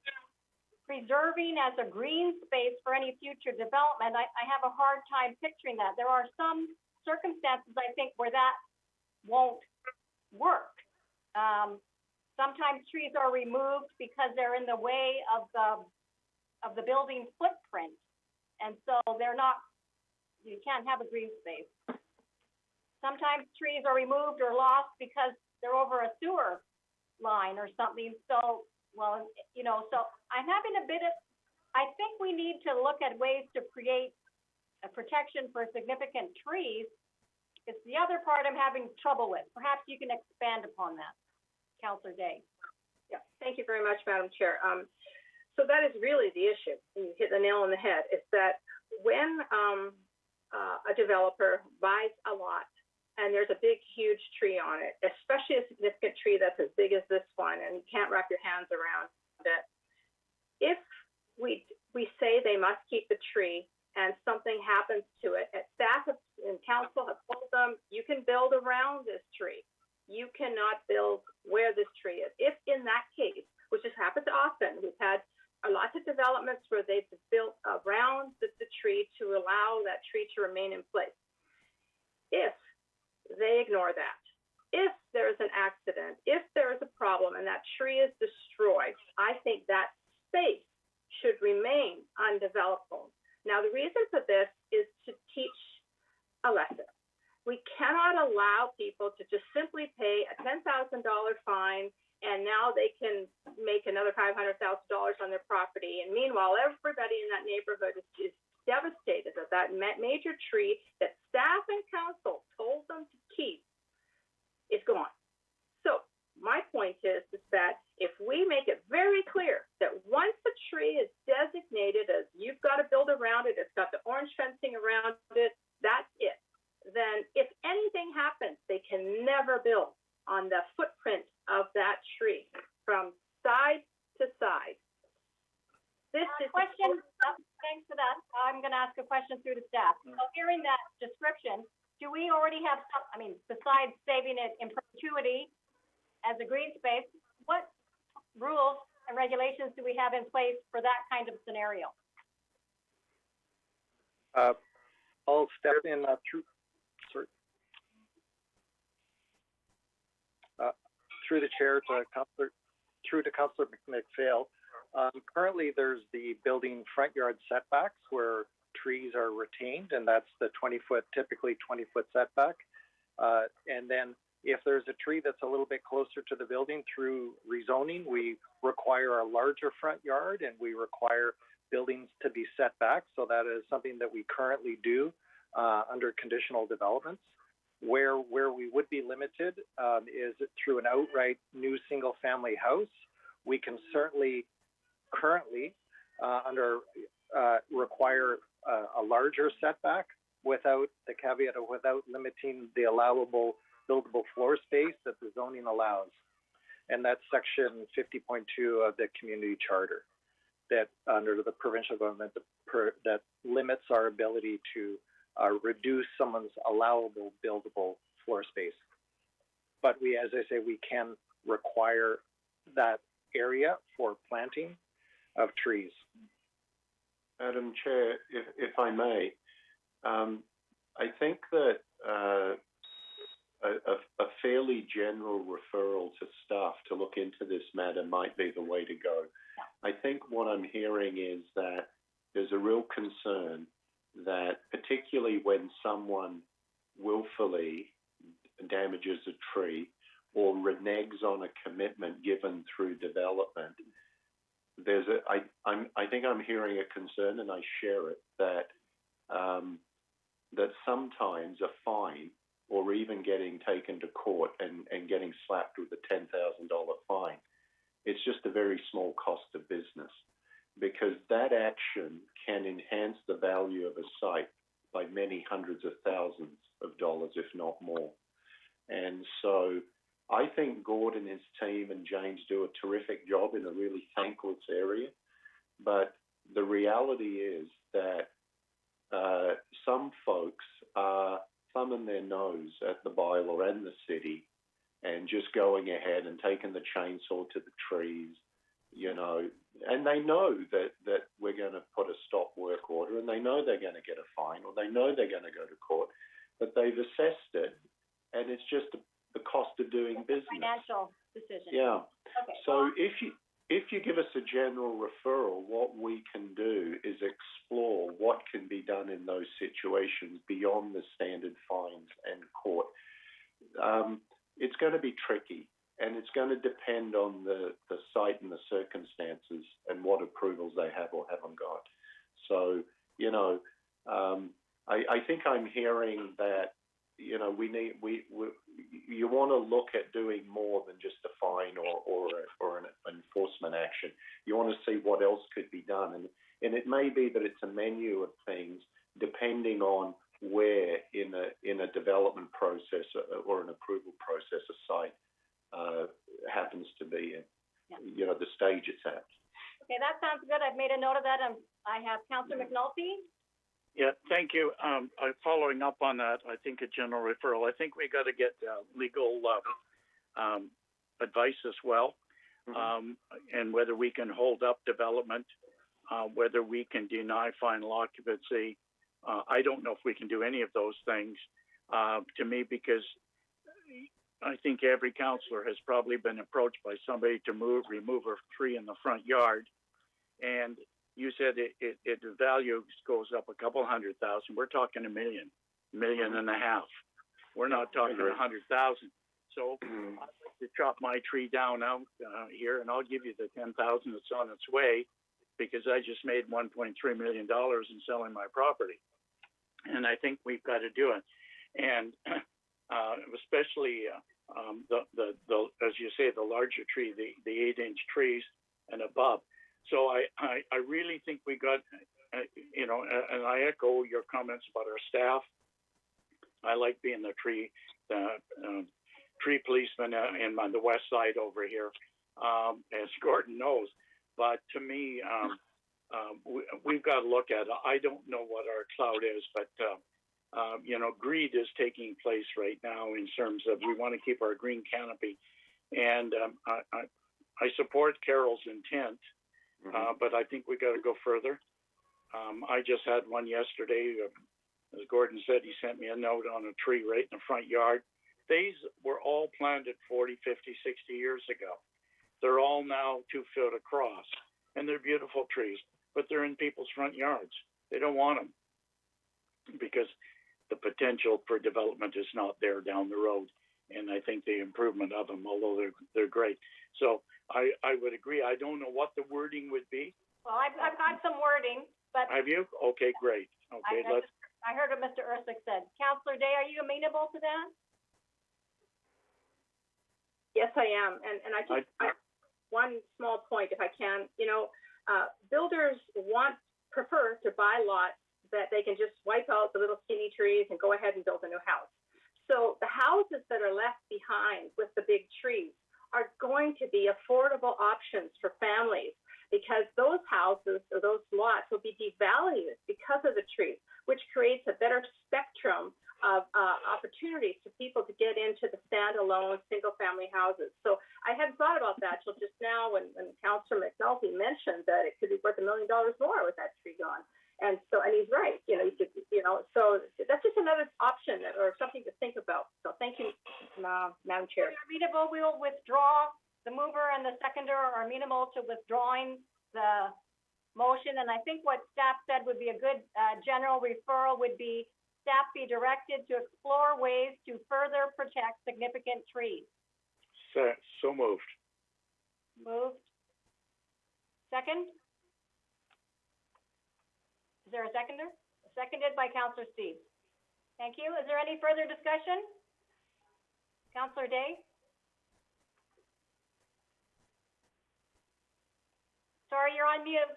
preserving as a green space for any future development, I have a hard time picturing that. There are some circumstances, I think, where that won't work. Sometimes trees are removed because they're in the way of the building footprint, and so they're not. You can't have a green space. Sometimes trees are removed or lost because they're over a sewer line or something. So, well, you know, so I'm having a bit of, I think we need to look at ways to create a protection for significant trees. It's the other part I'm having trouble with. Perhaps you can expand upon that, Councillor Day. Yeah, thank you very much, Madam Chair. So that is really the issue. You hit the nail on the head. It's that when a developer buys a lot and there's a big, huge tree on it, especially a significant tree that's as big as this one, and you can't wrap your hands around that. If we say they must keep the tree and something happens to it, staff and council have told them, you can build around this tree. You cannot build where this tree is. If in that case, which has happened often, we've had lots of developments where they've built around the tree to allow that tree to remain in place. if they ignore that, if there's an accident, if there's a problem and that tree is destroyed, I think that space should remain undevelopable. Now, the reason for this is to teach a lesson. We cannot allow people to just simply pay a $10,000 fine and now they can make another $500,000 on their property. And meanwhile, everybody in that neighborhood is devastated that that major tree that staff and council told them to keep is gone. So my point is that if we make it very clear that once a tree is designated as you've got to build around it, it's got the orange fencing around it, that's it. Then if anything happens, they can never build on the footprint of that tree from side to side. This is question. Thanks for that. I'm going to ask a question through the staff. So hearing that description, do we already have some, I mean, besides saving it in perpetuity as a green space, what rules and regulations do we have in place for that kind of scenario? I'll step in through the chair to Councillor McPhail. Currently, there's the building front yard setbacks where trees are retained, and that's the typically 20-foot setback. And then if there's a tree that's a little bit closer to the building through rezoning, we require a larger front yard and we require buildings to be set back. So that is something that we currently do under conditional developments. Where we would be limited is through an outright new single-family house. We can certainly currently require a larger setback without the caveat of without limiting the allowable buildable floor space that the zoning allows. And that's section 50.2 of the community charter that under the provincial government that limits our ability to reduce someone's allowable buildable floor space. But we, as I say, we can require that area for planting of trees. Madam Chair, if I may, I think that a fairly general referral to staff to look into this matter might be the way to go. I think what I'm hearing is that there's a real concern that particularly when someone willfully damages a tree or reneges on a commitment given through development, I think I'm hearing a concern, and I share it, that that sometimes a fine or even getting taken to court and getting slapped with a $10,000 fine, it's just a very small cost of business, because that action can enhance the value of a site by many hundreds of thousands of dollars, if not more. And so I think Gord and his team and James do a terrific job in a really thankless area. But the reality is that some folks are thumbing their nose at the bylaw and the city and just going ahead and taking the chainsaw to the trees, you know, and they know that we're going to put a stop work order, and they know they're going to get a fine, or they know they're going to go to court, but they've assessed it, and it's just the cost of doing business. Financial decision. Yeah. Okay. So if you give us a general referral, what we can do is explore what can be done in those situations beyond the standard fines and court. It's going to be tricky, and it's going to depend on the site and the circumstances and what approvals they have or haven't got. So, you know, I think I'm hearing that, you know, you want to look at doing more than just a fine or an enforcement action. You want to see what else could be done, and it may be that it's a menu of things depending on where in a development process or an approval process a site happens to be in, you know, the stage it's at. Okay, that sounds good. I've made a note of that. I have Councillor McNulty. Yeah, thank you. Following up on that, I think a general referral. I think we got to get legal advice as well, and whether we can hold up development, whether we can deny final occupancy. I don't know if we can do any of those things. to me, because I think every councillor has probably been approached by somebody to remove a tree in the front yard, and you said the value goes up a couple $100,000. We're talking $1 million, $1.5 million. We're not talking $100,000. So I'd like to chop my tree down out here, and I'll give you the $10,000 that's on its way, because I just made $1.3 million in selling my property, and I think we've got to do it. And especially the as you say, the larger tree, the 8-inch trees and above. So I really think we got, and I echo your comments about our staff. I like being the tree policeman on the west side over here, as Gordon knows. But to me, we've got to look at it. I don't know what our clout is, but greed is taking place right now in terms of we want to keep our green canopy, and I support Carol's intent, but I think we got to go further. I just had one yesterday. As Gordon said, he sent me a note on a tree right in the front yard. These were all planted 40, 50, 60 years ago. They're all now 2 foot across, and they're beautiful trees, but they're in people's front yards. They don't want them because the potential for development is not there down the road. And I think the improvement of them, although they're great. So I would agree. I don't know what the wording would be. Well, I've got some wording, but. Have you? Okay, great. Okay, I heard what Mr. Ersick said. Councillor Day, are you amenable to that? Yes, I am. And I just, one small point, if I can, builders prefer to buy lots that they can just wipe out the little skinny trees and go ahead and build a new house. So the houses that are left behind with the big trees are going to be affordable options for families, because those houses or those lots will be devalued because of the trees, which creates a better spectrum of opportunities for people to get into the standalone single-family houses. So I hadn't thought about that till just now when Councillor McNulty mentioned that it could be worth $1 million more with that tree gone. And so, and he's right. So that's just another option or something to think about. So thank you, Madam Chair. Amenable, we will withdraw. The mover and the seconder are amenable to withdrawing the motion. And I think what staff said would be a good general referral would be staff be directed to explore ways to further protect significant trees. So moved. Moved. Second? Is there a seconder? Seconded by Councillor Steve. Thank you. Is there any further discussion? Councillor Day? Sorry, you're on mute.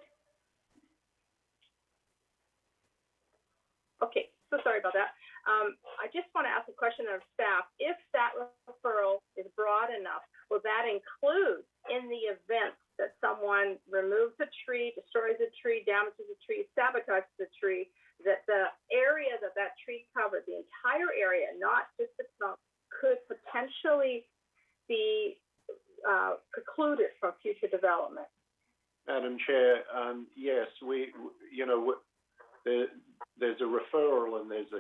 Okay, so sorry about that. I just want to ask a question of staff. If that referral is broad enough, will that include in the event that someone removes a tree, destroys a tree, damages a tree, sabotages a tree, that the area that tree covered, the entire area, not just the trunk, could potentially be precluded from future development? Madam Chair, yes, there's a referral and there's a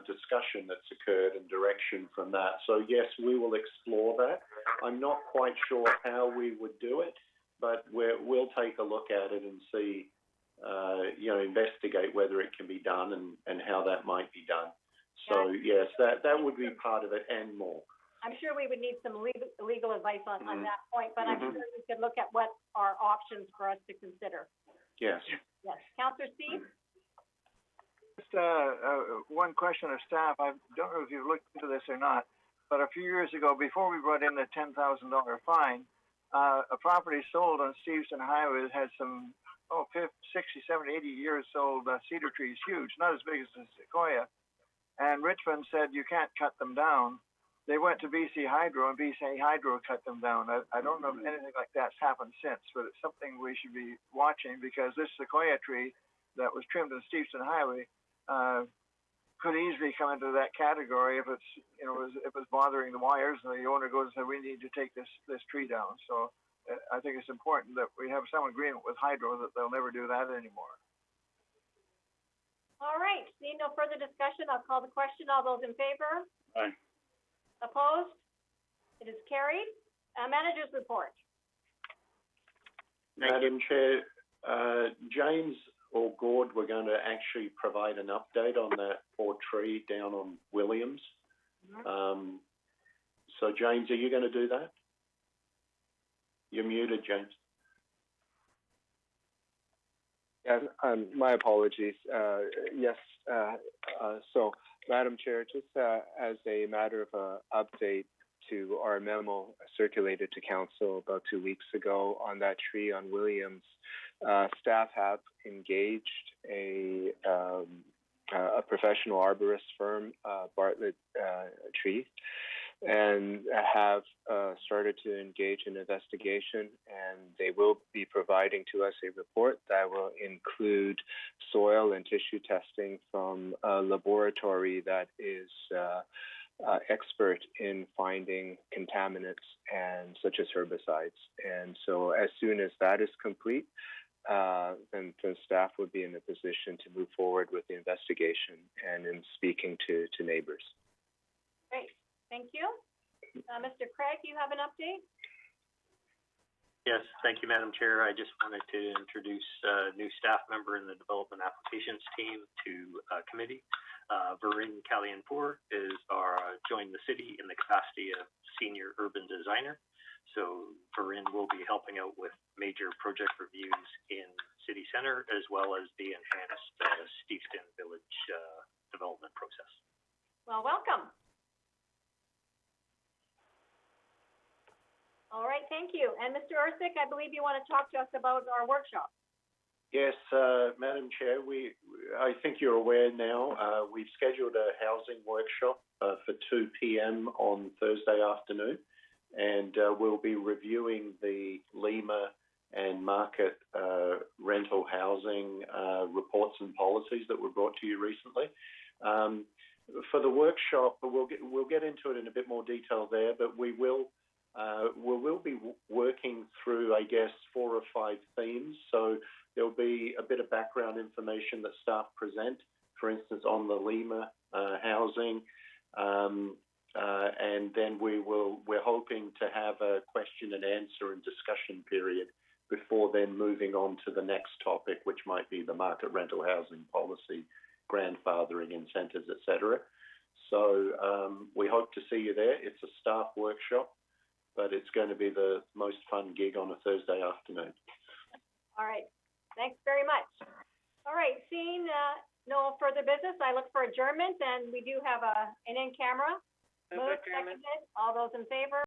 discussion that's occurred and direction from that. So yes, we will explore that. I'm not quite sure how we would do it, but we'll take a look at it and see, investigate whether it can be done and how that might be done. So yes, that would be part of it and more. I'm sure we would need some legal advice on that point, but I'm sure we could look at what are options for us to consider. Yes. Yes. Councillor Steve? Just one question of staff. I don't know if you've looked into this or not, but a few years ago, before we brought in the $10,000 fine, a property sold on Stevenson Highway that had some 60, 70, 80 years old cedar trees, huge, not as big as the sequoia. And Richmond said you can't cut them down. They went to BC Hydro, and BC Hydro cut them down. I don't know if anything like that's happened since, but it's something we should be watching, because this sequoia tree that was trimmed on Stevenson Highway could easily come into that category if it's if it's bothering the wires, and the owner goes and says, we need to take this tree down. So I think it's important that we have some agreement with Hydro that they'll never do that anymore. All right, seeing no further discussion, I'll call the question. All those in favor? Aye. Opposed? It is carried. Manager's report. Madam Chair, James or Gord were going to actually provide an update on that poor tree down on Williams. So James, are you going to do that? You're muted, James. Yeah, my apologies. Yes, so Madam Chair, just as a matter of update to our memo circulated to Council about 2 weeks ago on that tree on Williams, staff have engaged a professional arborist firm, Bartlett Trees, and have started to engage in investigation, and they will be providing to us a report that will include soil and tissue testing from a laboratory that is expert in finding contaminants and such as herbicides. And so as soon as that is complete, then the staff would be in a position to move forward with the investigation and in speaking to neighbors. Great, thank you. Mr. Craig, you have an update? Yes, thank you, Madam Chair. I just wanted to introduce a new staff member in the Development Applications team to committee. Varun Kalyanpur joined the city in the capacity of Senior Urban Designer. So Varun will be helping out with major project reviews in City Center, as well as the enhanced Steveston Village development process. Well, welcome. All right, thank you. And Mr. Ersick, I believe you want to talk to us about our workshop. Yes, Madam Chair, I think you're aware now, we've scheduled a housing workshop for 2 p.m. on Thursday afternoon, and we'll be reviewing the Lima and market rental housing reports and policies that were brought to you recently. For the workshop, we'll get into it in a bit more detail there, but we will be working through, I guess, 4 or 5 themes. So there'll be a bit of background information that staff present, for instance, on the Lima housing, and then we're hoping to have a question and answer and discussion period before then moving on to the next topic, which might be the market rental housing policy, grandfathering incentives, etc. So we hope to see you there. It's a staff workshop, but it's going to be the most fun gig on a Thursday afternoon. All right. Thanks very much. All right. Seeing no further business, I look for adjournment, and we do have an in-camera. Move, seconded. All those in favor?